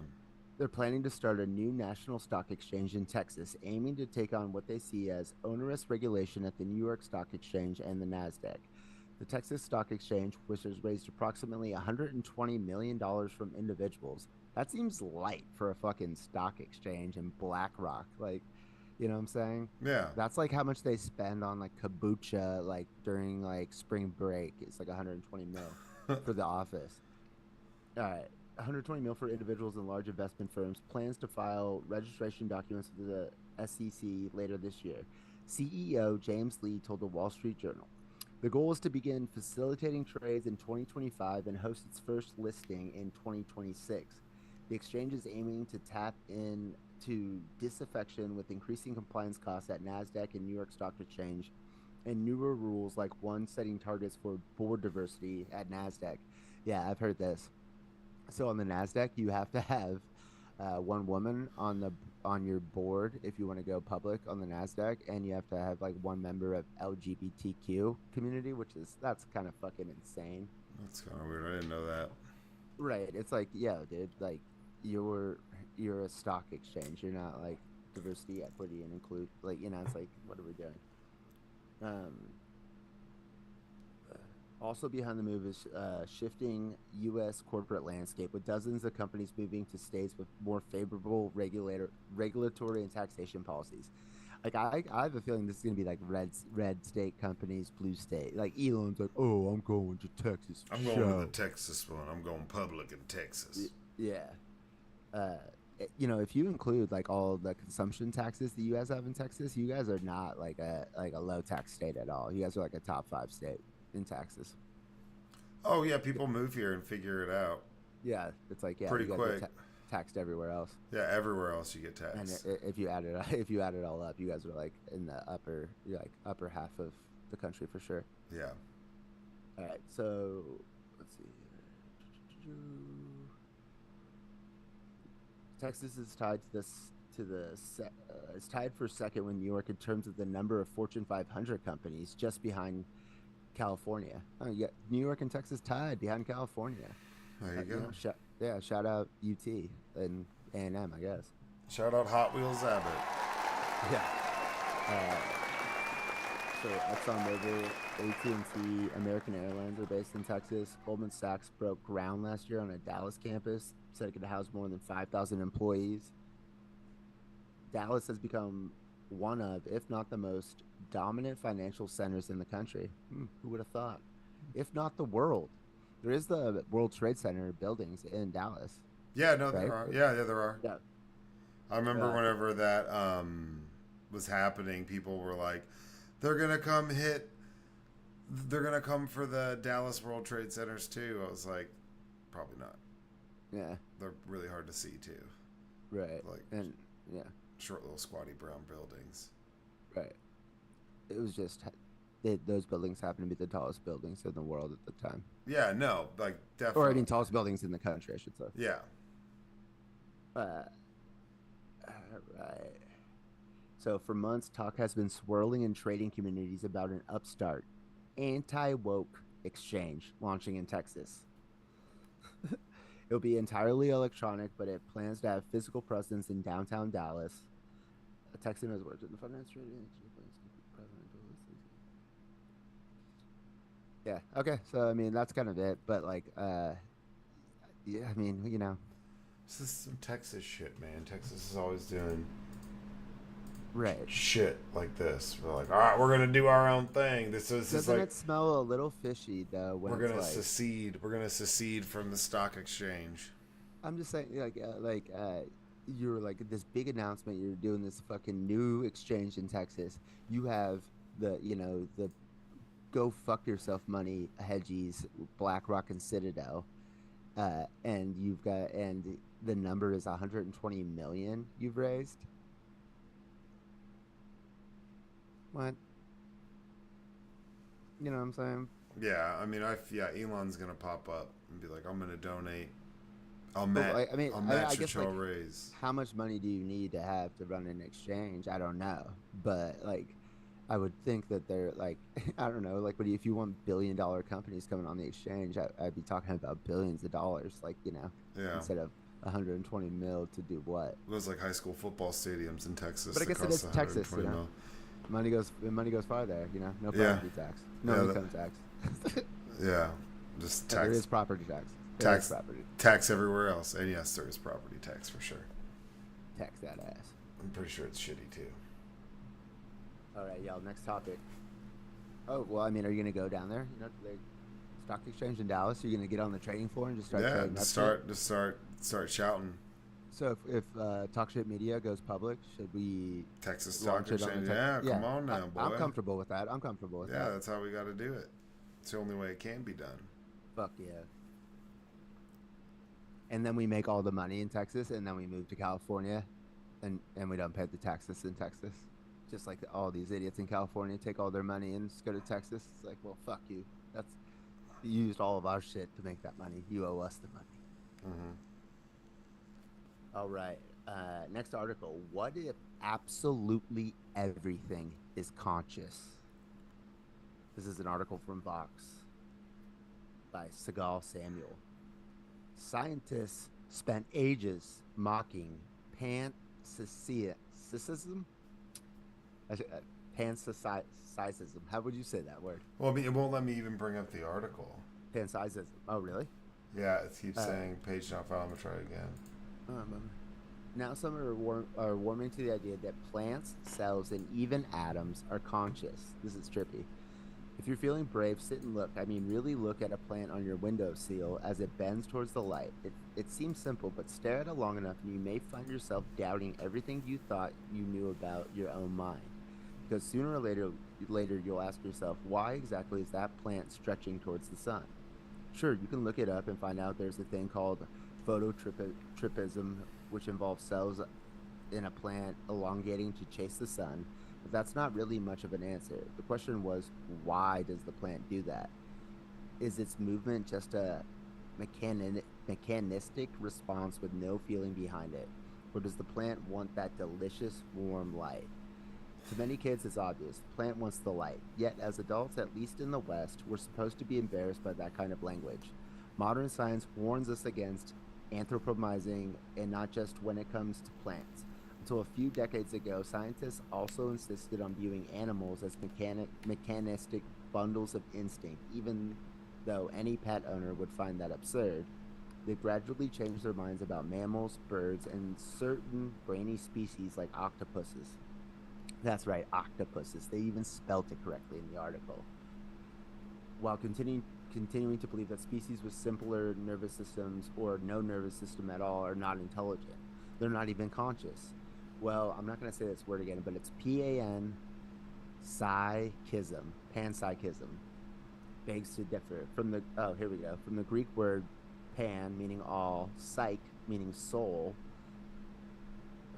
They're planning to start a new national stock exchange in Texas, aiming to take on what they see as onerous regulation at the New York Stock Exchange and the NASDAQ. The Texas Stock Exchange, which has raised approximately $120 million from individuals, that seems light for a fucking stock exchange and BlackRock. Like, you know what I'm saying? Yeah. That's like how much they spend on like kombucha, like during like spring break. It's like 120 mil for the office. All right. 120 mil for individuals and large investment firms. Plans to file registration documents with the SEC later this year. CEO James Lee told the Wall Street Journal. The goal is to begin facilitating trades in 2025 and host its first listing in 2026. The exchange is aiming to tap into disaffection with increasing compliance costs at NASDAQ and New York Stock Exchange and newer rules like one setting targets for board diversity at NASDAQ. Yeah, I've heard this. So on the Nasdaq, you have to have one woman on your board if you want to go public on the Nasdaq, and you have to have like one member of LGBTQ community, that's kind of fucking insane. That's kind of weird. I didn't know that. Right? It's like, yo, dude, like you're you're a stock exchange. You're not like diversity, equity, and include. Like it's like, what are we doing? Um, Also behind the move is shifting U.S. corporate landscape, with dozens of companies moving to states with more favorable regulatory and taxation policies. Like I have a feeling this is gonna be like red state companies, blue state. Like Elon's like, oh, I'm going to Texas for I'm going to the show. Texas one. I'm going public in Texas. Yeah. Uh, if you include like all the consumption taxes that you guys have in Texas, you guys are not like a low tax state at all. You guys are like a top five state in taxes. Oh yeah, people move here and figure it out Yeah, it's like pretty you guys get quick. taxed everywhere else. Yeah, everywhere else you get And taxed. if you add it if you add it all up, you guys are like in the upper half of the country for sure. Yeah. All right, so let's see here. Texas is tied to this to the is tied for second with New York in terms of the number of Fortune 500 companies, just behind California. Oh, yeah, New York and Texas tied behind California. There you go. Shout out UT and A&M, I guess. Shout out Hot Wheels Abbott. Yeah. Uh, so ExxonMobil, AT&T, American Airlines are based in Texas. Goldman Sachs broke ground last year on a Dallas campus, said it could house more than 5,000 employees. Dallas has become one of, if not the most dominant financial centers in the country. Who would have thought? If not the world. There is the World Trade Center buildings in Dallas, Yeah, no, there right? are. Yeah, there are. Yeah. I remember Uh, whenever that was happening, people were like, "They're gonna come hit. They're gonna come for the Dallas World Trade Centers too." I was like, probably not. yeah, They're really hard to see too. right. Like And yeah, short little squatty brown buildings. right. It was just those buildings happen to be the tallest buildings in the world at the time. Yeah, no, like Or I definitely. mean, tallest buildings in the country, I should say. Yeah, Uh, all right. So for months, talk has been swirling in trading communities about an upstart, anti-woke exchange launching in Texas. It'll be entirely electronic, but it plans to have physical presence in downtown Dallas. A Texan has worked in the finance trading. Yeah. Okay. So I mean, that's kind of it. But like, yeah. I mean, this is some Texas shit, man. Texas is always doing right. shit like this. We're like, all right, we're gonna do our own thing. This is Doesn't like it smell a little fishy though when we're it's gonna like secede. We're gonna secede from the stock exchange. I'm just saying you're like this big announcement you're doing this fucking new exchange in Texas. You have the go fuck yourself money hedgies BlackRock and Citadel and the number is 120 million you've raised. What? You know what I'm saying? Yeah, I mean, yeah, Elon's gonna pop up and be like, I'm gonna donate. I'll But match. I mean, I'll I match what guess y'all like raise. how much money do you need to have to run an exchange? I don't know, but like I would think that they're like I don't know, like if you want billion-dollar companies coming on the exchange, I'd be talking about billions of dollars, like Yeah, instead of 120 mil to do what? those like high school football stadiums in Texas But I that guess it cost is Texas, 120 mil. money goes far there, no Yeah, property tax, no yeah, income tax. yeah. Just But there tax, is property tax. There is tax, property tax everywhere else, and yes, there is property tax for sure. tax that ass. I'm pretty sure it's shitty too. All right, y'all. Next topic. Oh well, I mean, are you gonna go down there? To the stock exchange in Dallas. Are you gonna get on the trading floor and just start Yeah, trading up shit? start shouting. So if Talk Shit Media goes public, should we Texas Stock launch it on Exchange. the tech? Yeah, Yeah, come on now, I'm boy. comfortable with that. I'm comfortable with Yeah, that. that's how we got to do it. It's the only way it can be done. Fuck yeah. And then we make all the money in Texas, and then we move to California, and we don't pay the taxes in Texas. Just like all these idiots in California take all their money and just go to Texas. It's like, well, fuck you. You used all of our shit to make that money. You owe us the money. Mm-hmm. All right. Next article. What if absolutely everything is conscious? This is an article from Vox by Segal Samuel. Scientists spent ages mocking panpsychism. Panpsychism. How would you say that word? Well, I mean, it won't let me even bring up the article. Panpsychism. Oh, really? Yeah, it keeps saying page not found. I'm gonna try it again. Now some are warming to the idea that plants, cells, and even atoms are conscious. This is trippy. If you're feeling brave, sit and look. I mean, really look at a plant on your windowsill as it bends towards the light. It seems simple, but stare at it long enough and you may find yourself doubting everything you thought you knew about your own mind. Because sooner or later you'll ask yourself, why exactly is that plant stretching towards the sun? Sure, you can look it up and find out there's a thing called phototropism, which involves cells in a plant elongating to chase the sun, but that's not really much of an answer. The question was, why does the plant do that? Is its movement just a mechanistic response with no feeling behind it? Or does the plant want that delicious, warm light? To many kids, it's obvious. The plant wants the light. Yet, as adults, at least in the West, we're supposed to be embarrassed by that kind of language. Modern science warns us against anthropomizing, and not just when it comes to plants. Until a few decades ago, scientists also insisted on viewing animals as mechanistic bundles of instinct, even though any pet owner would find that absurd. They've gradually changed their minds about mammals, birds, and certain brainy species like octopuses. That's right, octopuses. They even spelt it correctly in the article. While continuing to believe that species with simpler nervous systems or no nervous system at all are not intelligent. They're not even conscious. Well, I'm not going to say this word again, but it's psychism, panpsychism, begs to differ from the, oh, here we go, from the Greek word pan, meaning all, psyche, meaning soul,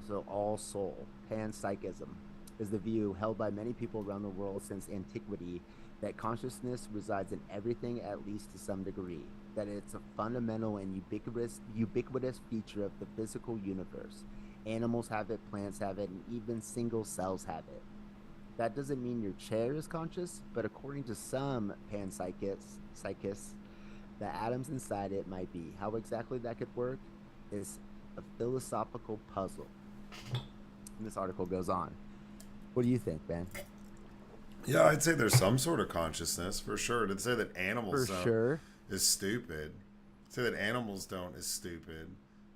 so all soul. Panpsychism is the view held by many people around the world since antiquity that consciousness resides in everything, at least to some degree, that it's a fundamental and ubiquitous feature of the physical universe. Animals have it, plants have it, and even single cells have it. That doesn't mean your chair is conscious, but according to some psychists, the atoms inside it might be. How exactly that could work is a philosophical puzzle. And this article goes on. What do you think, Ben? Yeah, I'd say there's some sort of consciousness for sure. To say that For animals don't sure. is stupid. Say that animals don't is stupid.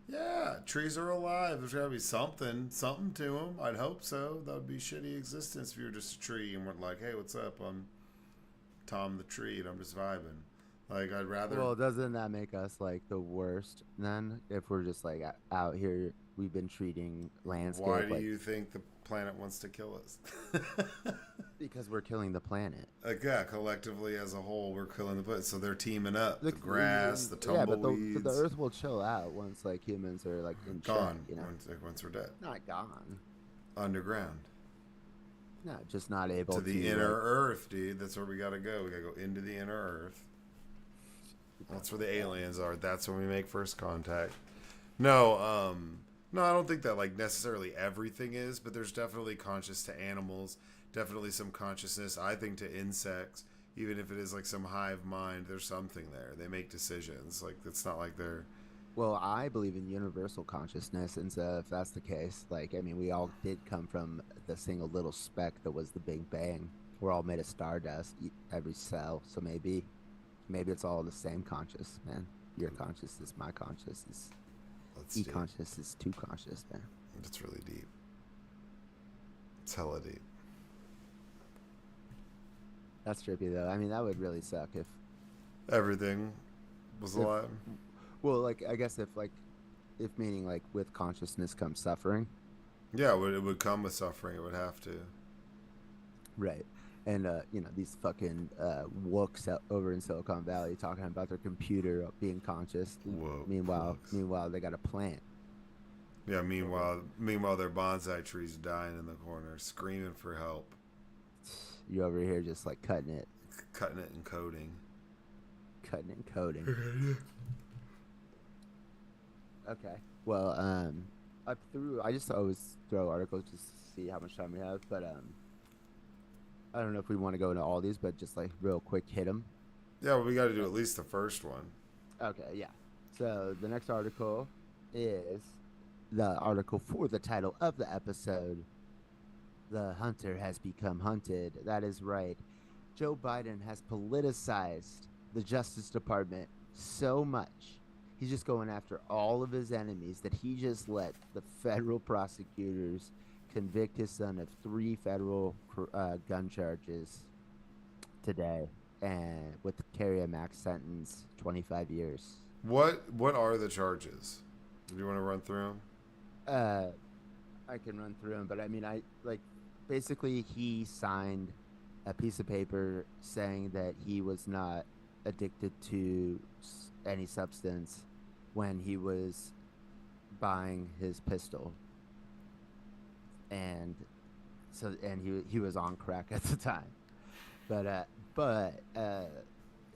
Yeah, trees are alive. There's got to be something to them. I'd hope so. That would be shitty existence if you were just a tree and weren't like, hey, what's up? I'm Tom the tree and I'm just vibing. Like, I'd rather. Well, doesn't that make us like the worst then? If we're just like out here, we've been treating Why landscape do like you think the planet wants to kill us? because we're killing the planet. Like, yeah, collectively as a whole, we're killing the planet. So they're teaming up. The Look, grass, the yeah, but the tumbleweeds, Earth will chill out once like humans are like in check. gone You know, once we're dead. not gone. Underground. No, just not able To the to inner like. Earth, dude. That's where we gotta go. We gotta go into the inner Earth. That's where the aliens are. That's when we make first contact. No, no, I don't think that like necessarily everything is, but there's definitely conscious to animals, definitely some consciousness. I think to insects, even if it is like some hive mind, there's something there. They make decisions. Like it's not like they're Well, I believe in universal consciousness, and so if that's the case, like I mean, we all did come from the single little speck that was the Big Bang. We're all made of stardust, every cell. So maybe it's all the same conscious, man. Your consciousness, my consciousness, that's e deep. conscious is too conscious, man. It's really deep. It's hella deep. That's trippy though. I mean, that would really suck Everything was if alive. well, like I guess if meaning like with consciousness comes suffering, Yeah, it would come with suffering. It would have to. right? And these fucking wooks over in Silicon Valley talking about their computer being conscious. Whoa. Meanwhile, Looks. meanwhile they got a plant. Yeah. Meanwhile, their bonsai tree's dying in the corner, screaming for help, You over here just like cutting it and coding. cutting and coding. Okay. Well, I just always throw articles just to see how much time we have, but I don't know if we want to go into all these, but just like real quick hit them. Yeah, well, we got to do at least the first one. Okay, yeah. So the next article is the article for the title of the episode. The hunter has become hunted. That is right. Joe Biden has politicized the Justice Department so much. He's just going after all of his enemies that he just let the federal prosecutors convict his son of 3 federal gun charges today, and with carry a max sentence 25 years. What are the charges? Do you want to run through them? Uh, I can run through them, but I mean, I like basically he signed a piece of paper saying that he was not addicted to any substance when he was buying his pistol, and he was on crack at the time, but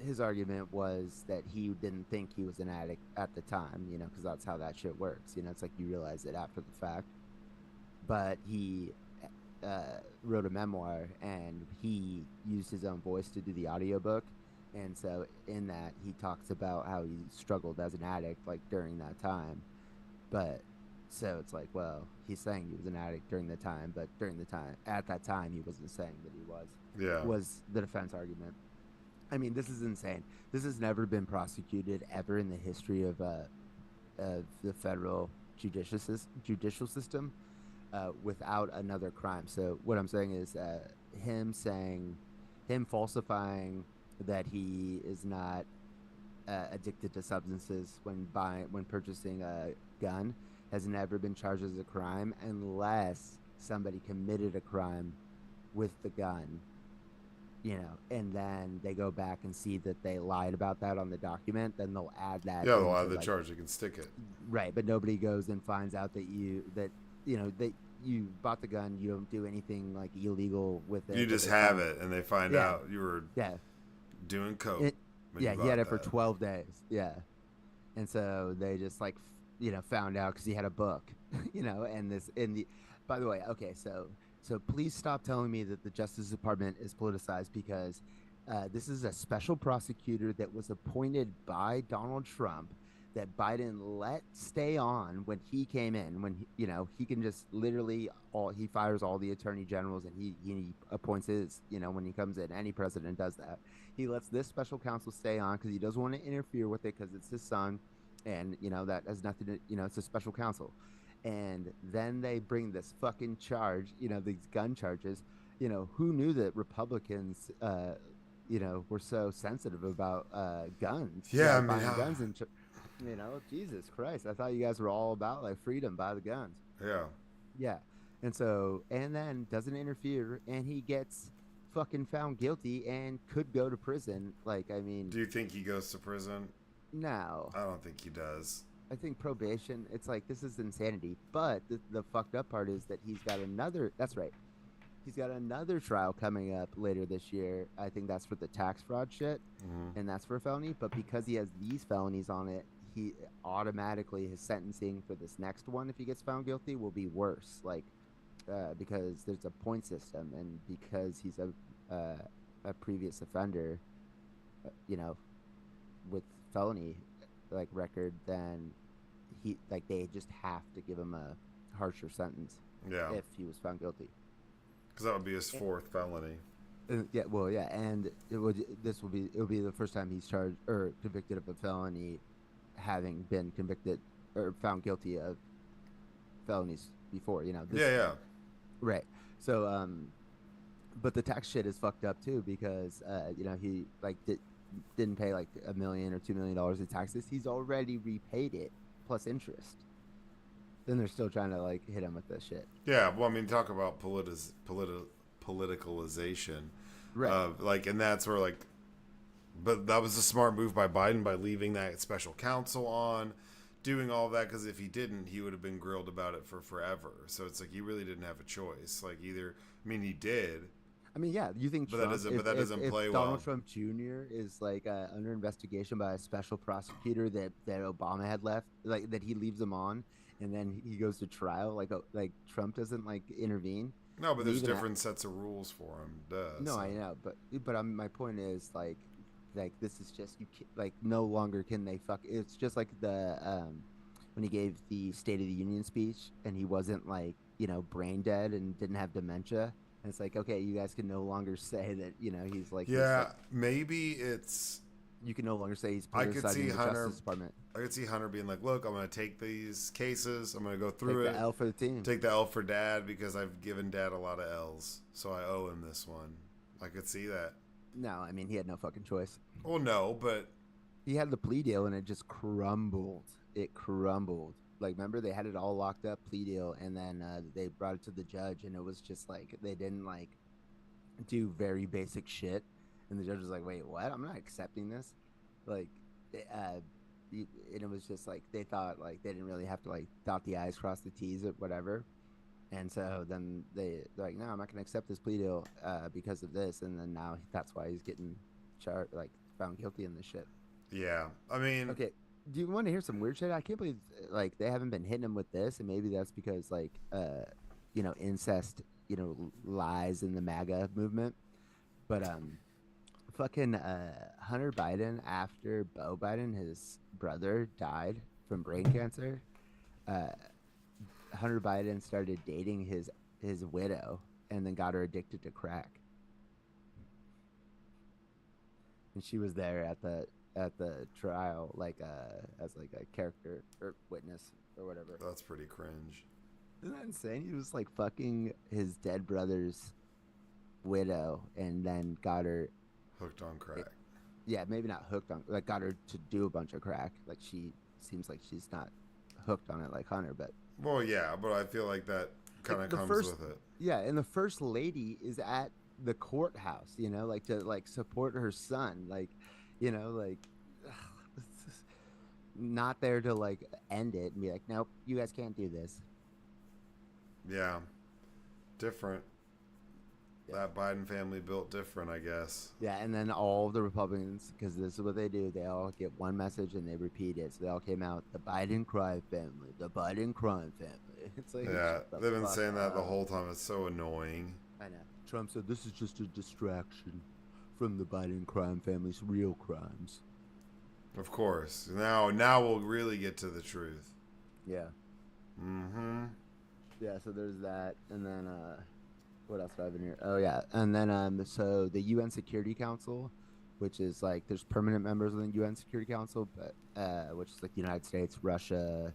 his argument was that he didn't think he was an addict at the time, because that's how that shit works. It's like you realize it after the fact. But he wrote a memoir, and he used his own voice to do the audiobook. And so in that, he talks about how he struggled as an addict, like during that time. But So it's like, well, he's saying he was an addict during the time, but at that time, he wasn't saying that he Yeah. was the defense argument. I mean, this is insane. This has never been prosecuted ever in the history of the federal judicial system without another crime. So what I'm saying is him falsifying that he is not addicted to substances when purchasing a gun has never been charged as a crime unless somebody committed a crime with the gun, and then they go back and see that they lied about that on the document, then they'll add that Yeah, they'll into have the like, charge. They can stick it. right, but nobody goes and finds out that you bought the gun, you don't do anything like illegal with You it, but just they have find, it, and they find yeah, out you were yeah, doing coke it, when you yeah, he had bought it for that. 12 days, yeah, and so they just like found out because he had a book, and this in the by the way, okay, so please stop telling me that the Justice Department is politicized because this is a special prosecutor that was appointed by Donald Trump that Biden let stay on when he came in, when he can just literally he fires all the attorney generals and he appoints his, when he comes in. Any president does that. He lets this special counsel stay on because he doesn't want to interfere with it because it's his son, and that has nothing to, it's a special counsel. And then they bring this fucking charge, these gun charges. Who knew that Republicans were so sensitive about guns, Yeah, I mean, buying guns, and Jesus Christ, I thought you guys were all about like freedom, buy the guns. yeah. Yeah. And then doesn't interfere, and he gets fucking found guilty and could go to prison. Like, I mean, Do you think he goes to prison? no, I don't think he does. I think probation, it's like, this is insanity. But the fucked up part is that he's got another, that's right. He's got another trial coming up later this year. I think that's for the tax fraud shit, Mm-hmm. and that's for a felony. But because he has these felonies on it, he automatically, his sentencing for this next one, if he gets found guilty, will be worse. Like, because there's a point system, and because he's a previous offender, you know, with felony like record, then they just have to give him a harsher sentence Yeah, if he was found guilty. because that would be his fourth felony. Yeah, well, yeah, and it'll be the first time he's charged or convicted of a felony, having been convicted or found guilty of felonies before. Yeah, yeah. Right. So, but the tax shit is fucked up too because he like didn't pay like $1 million or $2 million in taxes. He's already repaid it plus interest. Then they're still trying to like hit him with this shit. Yeah, well, I mean, talk about politicalization Right. of like, and that's where like, but that was a smart move by Biden by leaving that special counsel on, doing all of that, because if he didn't, he would have been grilled about it for forever. So it's like he really didn't have a choice. Like either, I mean, he did. I mean, yeah, you think But Trump, that doesn't if play Donald well. Trump Jr. is like under investigation by a special prosecutor that Obama had left, like that he leaves him on, and then he goes to trial, like Trump doesn't like intervene. No, but there's Leaving different sets of rules for him. Duh. No, So. I know, but my point is like this is just like no longer can they fuck. It's just like the when he gave the State of the Union speech and he wasn't like brain dead and didn't have dementia. And it's like, okay, you guys can no longer say that he's like this, Yeah, like, maybe it's. you can no longer say he's I could see politicizing the Hunter. Justice Department. I could see Hunter being like, "Look, I'm going to take these cases. I'm going to go Take through the it. L for the team. Take the L for Dad because I've given Dad a lot of L's, so I owe him this one." I could see that. No, I mean he had no fucking choice. Well, no, but He had the plea deal and it just crumbled. It crumbled. Like, remember they had it all locked up, plea deal, and then they brought it to the judge, and it was just like they didn't like do very basic shit, and the judge was like, "Wait, what? I'm not accepting this." Like, and it was just like they thought like they didn't really have to like dot the i's, cross the t's, or whatever. And so then they're like, "No, I'm not gonna accept this plea deal because of this." And then now that's why he's getting charged, like found guilty in this shit. yeah. I mean, Okay, do you want to hear some weird shit? I can't believe like they haven't been hitting him with this, and maybe that's because like incest, lies in the MAGA movement. But fucking Hunter Biden, after Beau Biden, his brother, died from brain cancer. Uh, Hunter Biden started dating his widow and then got her addicted to crack. And she was there at the trial, like as like a character or witness or whatever. That's pretty cringe. Isn't that insane? He was like fucking his dead brother's widow and then got her. Hooked on It, crack. yeah, maybe not hooked on, like got her to do a bunch of crack. Like she seems like she's not hooked on it like Hunter, but Well, yeah, but I feel like that like kind of the comes first, with it. yeah, and the first lady is at the courthouse, like to like support her son, like, like not there to like end it and be like, nope, you guys can't do this. Yeah, different. Yeah. That Biden family built different, I guess. Yeah, and then all the Republicans, because this is what they do, they all get one message and they repeat it. So they all came out, the Biden crime family, the Biden crime family. It's like, Yeah, shut the they've been fuck saying that the up. whole time. It's so annoying. I know. Trump said this is just a distraction from the Biden crime family's real crimes. Of course. Now we'll really get to the truth. Yeah. Mm-hmm. Yeah, so there's that. And then what else do I have in here? Oh yeah. And then so the UN Security Council, which is like there's permanent members of the UN Security Council, but which is like the United States, Russia,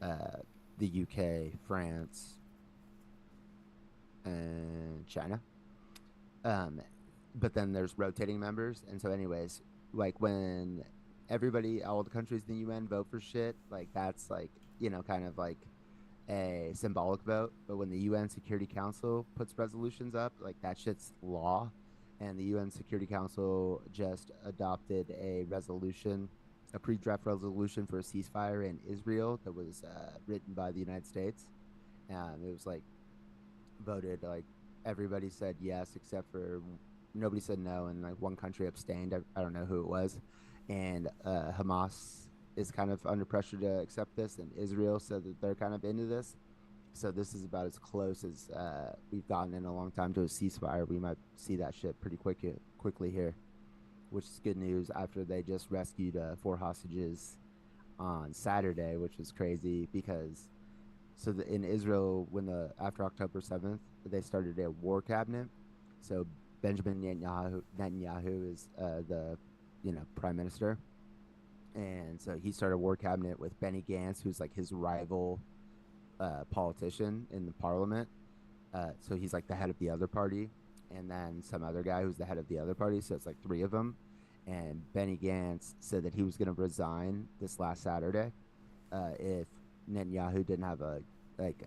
uh the UK, France, and China. Um but then there's rotating members, and so anyways, like when everybody, all the countries in the UN vote for shit, like that's like, kind of like a symbolic vote. But when the UN Security Council puts resolutions up, like that shit's law. And the UN Security Council just adopted a resolution, a pre-draft resolution for a ceasefire in Israel that was written by the United States. It was like voted, like everybody said yes except for nobody said no, and like one country abstained. I don't know who it was. And Hamas is kind of under pressure to accept this, and Israel said that they're kind of into this. So this is about as close as we've gotten in a long time to a ceasefire. We might see that shit pretty quickly here, which is good news after they just rescued 4 hostages on Saturday, which was crazy because in Israel, when the after October 7th, they started a war cabinet. So Benjamin Netanyahu is the prime minister, and so he started a war cabinet with Benny Gantz, who's like his rival politician in the parliament. So he's like the head of the other party, and then some other guy who's the head of the other party. So it's like three of them. And Benny Gantz said that he was going to resign this last Saturday if Netanyahu didn't have like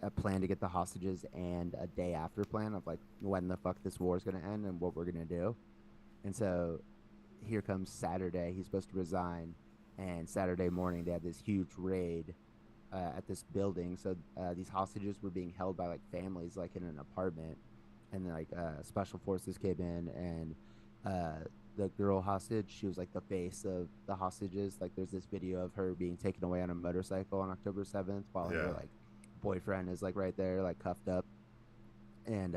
a plan to get the hostages and a day after plan of like when the fuck this war is going to end and what we're going to do. And so here comes Saturday. He's supposed to resign, and Saturday morning they had this huge raid at this building. So these hostages were being held by like families, like in an apartment, and then, like special forces came in, and the girl hostage, she was like the face of the hostages. Like there's this video of her being taken away on a motorcycle on October 7th while her Yeah. like boyfriend is like right there, like cuffed up. And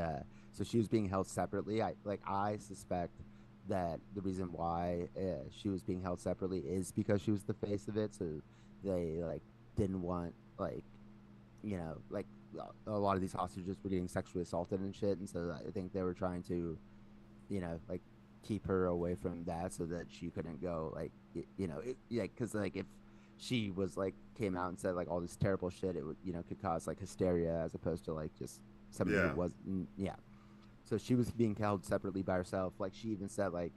so she was being held separately. I suspect that the reason why she was being held separately is because she was the face of it. So they like didn't want like like a lot of these hostages were getting sexually assaulted and shit, and so I think they were trying to like keep her away from that so that she couldn't go like like because like if she was like came out and said like all this terrible shit, it would could cause like hysteria as opposed to like just somebody who Yeah. was yeah. So she was being held separately by herself. Like she even said like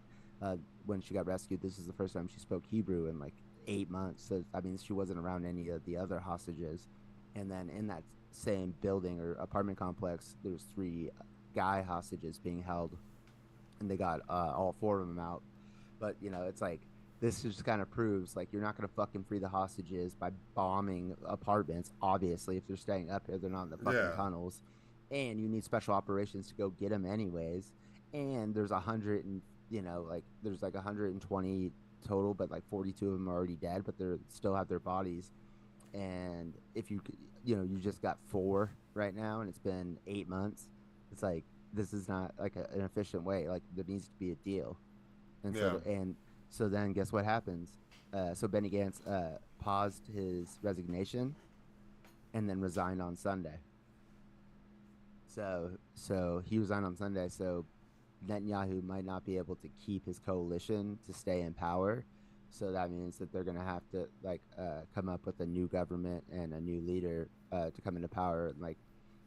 when she got rescued, this is the first time she spoke Hebrew in like 8 months. So I mean she wasn't around any of the other hostages. And then in that same building or apartment complex, there was three guy hostages being held, and they got all four of them out. But it's like this just kind of proves like you're not gonna fucking free the hostages by bombing apartments. Obviously, if they're staying up here, they're not in the fucking Yeah. tunnels, and you need special operations to go get them anyways. And there's 100 and like there's like 120 total, but like 42 of them are already dead, but they're still have their bodies. And if you just got four right now, and it's been 8 months, it's like this is not like an efficient way. Like there needs to be a deal. And Yeah. so then guess what happens? So Benny Gantz paused his resignation, and then resigned on Sunday. So he resigned on Sunday. So Netanyahu might not be able to keep his coalition to stay in power. So that means that they're going to have to like come up with a new government and a new leader to come into power. And like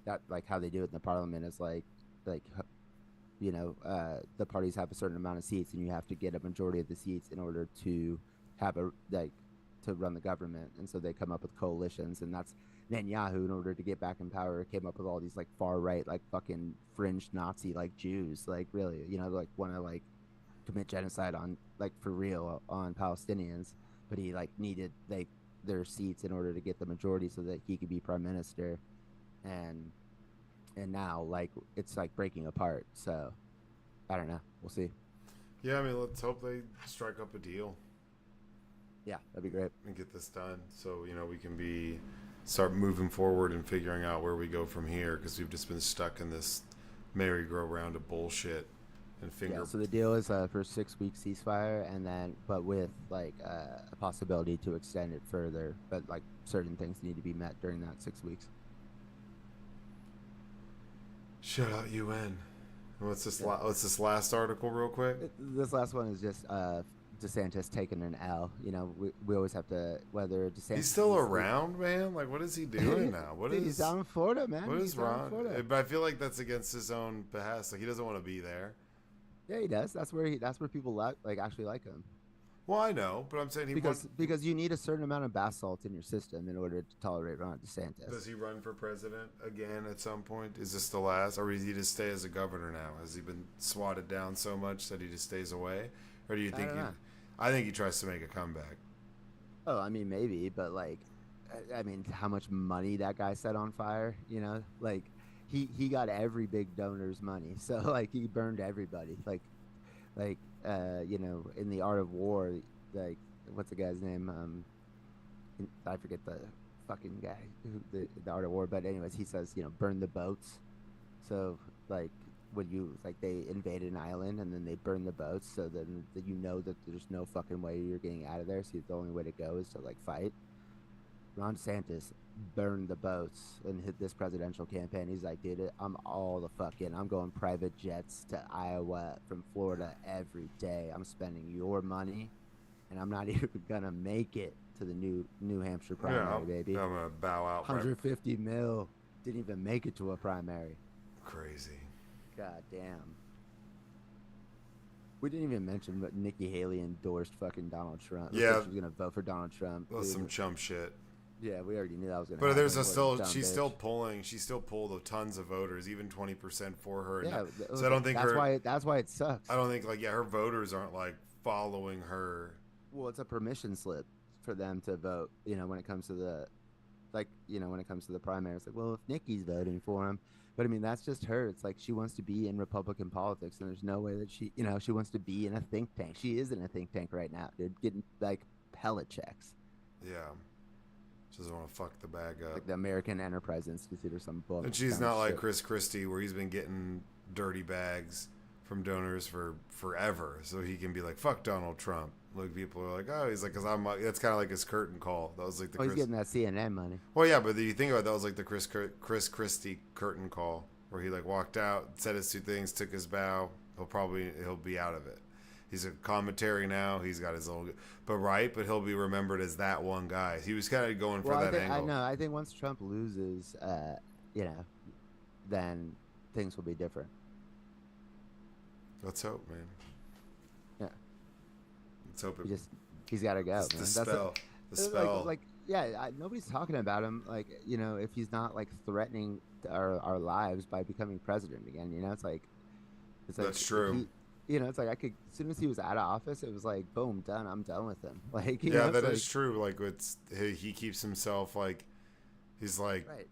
that, like how they do it in the parliament is like the parties have a certain amount of seats, and you have to get a majority of the seats in order to have a like to run the government. And so they come up with coalitions, and that's Netanyahu, in order to get back in power, came up with all these like far right, like fucking fringe Nazi like Jews, like really, like want to like commit genocide on like for real on Palestinians, but he like needed like their seats in order to get the majority so that he could be prime minister. And now like it's like breaking apart. So I don't know. We'll see. Yeah, I mean, let's hope they strike up a deal Yeah, that'd be great. and get this done, so we can start moving forward and figuring out where we go from here, because we've just been stuck in this merry-go-round of bullshit and finger. Yeah, so the deal is for 6 week ceasefire, and then but with like a possibility to extend it further, but like certain things need to be met during that 6 weeks. Shut out UN. What's this? What's this last article, real quick? This last one is just DeSantis taking an L. We always have to whether DeSantis. He's still around, man. Like, what is he doing now? He's down in Florida, man. What He's is wrong? But I feel like that's against his own behest. Like, he doesn't want to be there. Yeah, he does. That's where people like actually like him. Well, I know, but I'm saying because you need a certain amount of basalt in your system in order to tolerate Ron DeSantis. Does he run for president again at some point? Is this the last, or does he just stay as a governor now? Has he been swatted down so much that he just stays away, or do you think I think he tries to make a comeback. Oh, I mean maybe, but like, I mean, how much money that guy set on fire? Like he got every big donor's money, so like he burned everybody. Like in the Art of War, like what's the guy's name? I forget the fucking guy the Art of War, but anyways, he says burn the boats. So like when you like they invade an island and then they burn the boats, so then that that there's no fucking way you're getting out of there. So the only way to go is to like fight. Ron DeSantis burned the boats in this presidential campaign. He's like, dude, I'm all the fucking. I'm going private jets to Iowa from Florida every day. I'm spending your money, and I'm not even gonna make it to the New Hampshire primary, baby. I'm gonna bow out. 150 mil. Didn't even make it to a primary. Crazy. God damn. We didn't even mention, but Nikki Haley endorsed fucking Donald Trump. Yeah, she was gonna vote for Donald Trump. That's some chump shit. Yeah, we already knew that was gonna. But happen. she's still pulling. She still pulled tons of voters, even 20% for her. Yeah, so I don't think that's why it sucks. I don't think her voters aren't like following her. Well, it's a permission slip for them to vote. When it comes to the, when it comes to the primary, it's like, well, if Nikki's voting for him, but I mean that's just her. It's like she wants to be in Republican politics, and there's no way that she wants to be in a think tank. She is in a think tank right now, dude, getting like pellet checks. Yeah. She doesn't want to fuck the bag up. Like the American Enterprise Institute or some bullshit. And she's not like Chris Christie, where he's been getting dirty bags from donors for forever, so he can be like, fuck Donald Trump. Like, people are like, oh, he's like, because that's kind of like his curtain call. That was like the he's getting that CNN money. Well, yeah, but you think about it, that was like the Chris Christie curtain call, where he like walked out, said his two things, took his bow. He'll be out of it. He's a commentary now. He's got his own, but he'll be remembered as that one guy. He was kind of going for that angle. I think once Trump loses, then things will be different. Let's hope, man. Yeah. Let's hope it. He's got to go. Man. The spell. The spell. Nobody's talking about him. Like, if he's not like threatening our lives by becoming president again, it's like that's true. It's like as soon as he was out of office, it was like, boom, done. I'm done with him. Like, that is true. Like, he keeps himself like, he's like, right.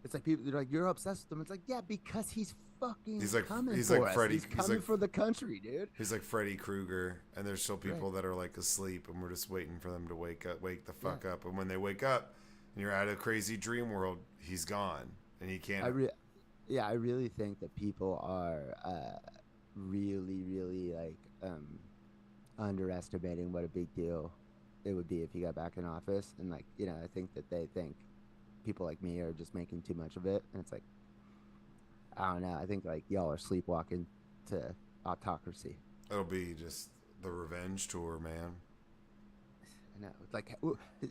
It's like they're like, you're obsessed with him. It's like, yeah, because he's fucking coming he's for like us. Freddy. He's coming for the country, dude. He's like Freddy Krueger, and there's still people that are like asleep, and we're just waiting for them to wake the fuck up. And when they wake up, and you're out of a crazy dream world, he's gone, and he can't. I really think that people are really, really like underestimating what a big deal it would be if he got back in office. And like, I think that they think people like me are just making too much of it. And it's like, I don't know. I think like y'all are sleepwalking to autocracy. It'll be just the revenge tour, man. I know. It's like,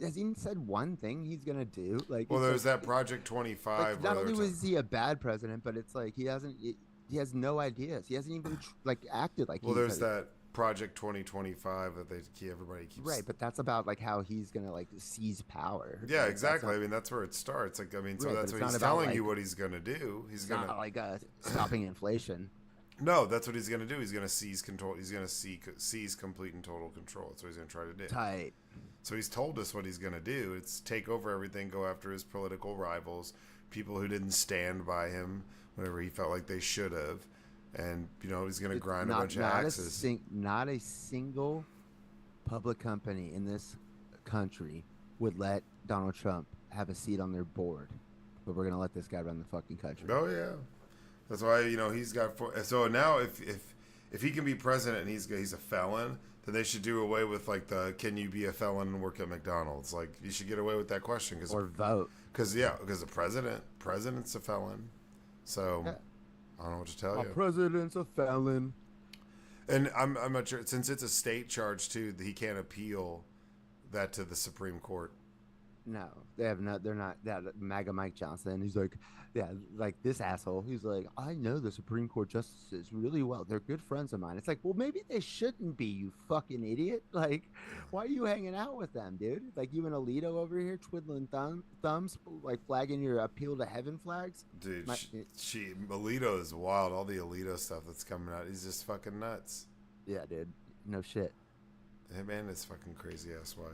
has he said one thing he's gonna do? Like, Well, it's there's like, that Project 25 like where not they're only talking. was he a bad president, but it's like he hasn't. He has no ideas. He hasn't even like acted like Well, he's there's that Project 2025 that everybody keeps. right. But that's about like how he's gonna like seize power. Yeah, Like that's exactly. not I mean, that's where it starts. Like, I mean, so right. But that's it's what not he's about telling like you what he's gonna do. He's it's gonna not like stopping inflation. no, that's what he's gonna do. He's gonna seize control. He's gonna seize complete and total control. That's what he's gonna try to do. Tight. So he's told us what he's gonna do. It's take over everything, go after his political rivals, people who didn't stand by him whenever he felt like they should have, and he's gonna It's grind a bunch of axes. not a single public company in this country would let Donald Trump have a seat on their board, but we're gonna let this guy run the fucking country. Oh yeah, that's why he's got four. So now if he can be president and he's a felon, then they should do away with like the can you be a felon and work at McDonald's? Like you should get away with that question Or vote. because the president's a felon. So Yeah. I don't know what to tell Our you. president's a felon. And I'm not sure since it's a state charge too that he can't appeal that to the Supreme Court. No, they have not. They're not. That MAGA Mike Johnson. He's like, yeah, like this asshole. He's like, I know the Supreme Court justices really well. They're good friends of mine. It's like, well, maybe they shouldn't be. You fucking idiot. Like, why are you hanging out with them, dude? Like you and Alito over here twiddling thumbs, like flagging your appeal to heaven flags. Dude, Alito is wild. All the Alito stuff that's coming out, he's just fucking nuts. Yeah, dude. No shit. Hey man, his fucking crazy ass wife.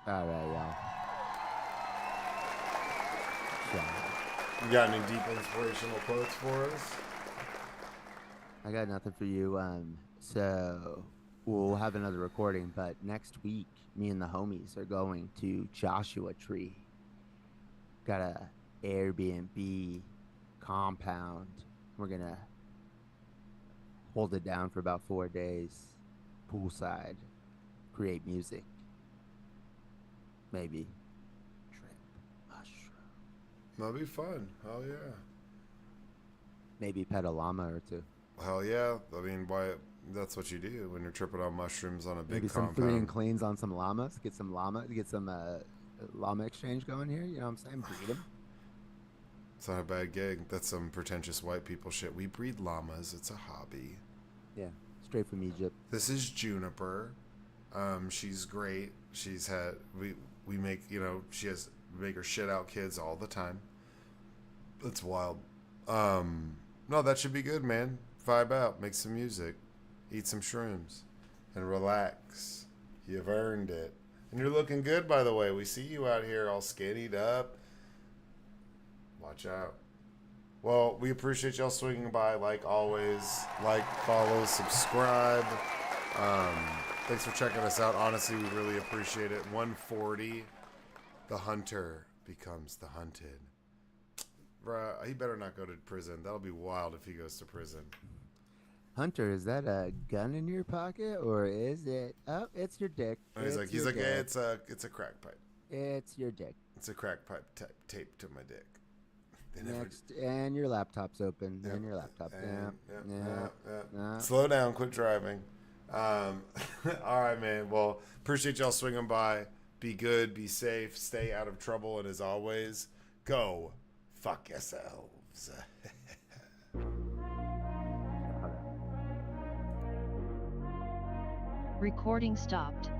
All right, y'all. You got any deep inspirational quotes for us? I got nothing for you. So we'll have another recording, but next week, me and the homies are going to Joshua Tree. Got a Airbnb compound. We're gonna hold it down for about 4 days, poolside, create music, maybe trip mushroom, That'll be fun. Hell yeah. maybe pet a llama or two. Hell yeah. I mean, why? That's what you do when you're tripping on mushrooms on a big Maybe some compound. 3 and cleans on some llamas. Get some llama exchange going here. You know what I'm saying? Breed them. It's not a bad gig. That's some pretentious white people shit. We breed llamas. It's a hobby. Yeah, straight from Egypt. This is Juniper. She's great. She's had we make she has we make her shit out kids all the time. It's wild. No, that should be good, man. Vibe out, make some music, eat some shrooms, and relax. You've earned it. And you're looking good, by the way. We see you out here all skinnied up. Watch out. Well, we appreciate y'all swinging by like always. Like, follow, subscribe. Thanks for checking us out. Honestly, we really appreciate it. 140. The hunter becomes the hunted. Bruh, he better not go to prison. That'll be wild if he goes to prison. Hunter, is that a gun in your pocket or is it? Oh, it's your dick. And he's like, hey, it's a crack pipe. It's your dick. It's a crack pipe taped to my dick. Next, and your laptop's open. Yep. And your laptop. Yeah. Slow down. Quit driving. All right, man. Well, appreciate y'all swinging by. Be good. Be safe. Stay out of trouble. And as always, go fuck yourselves. Recording stopped.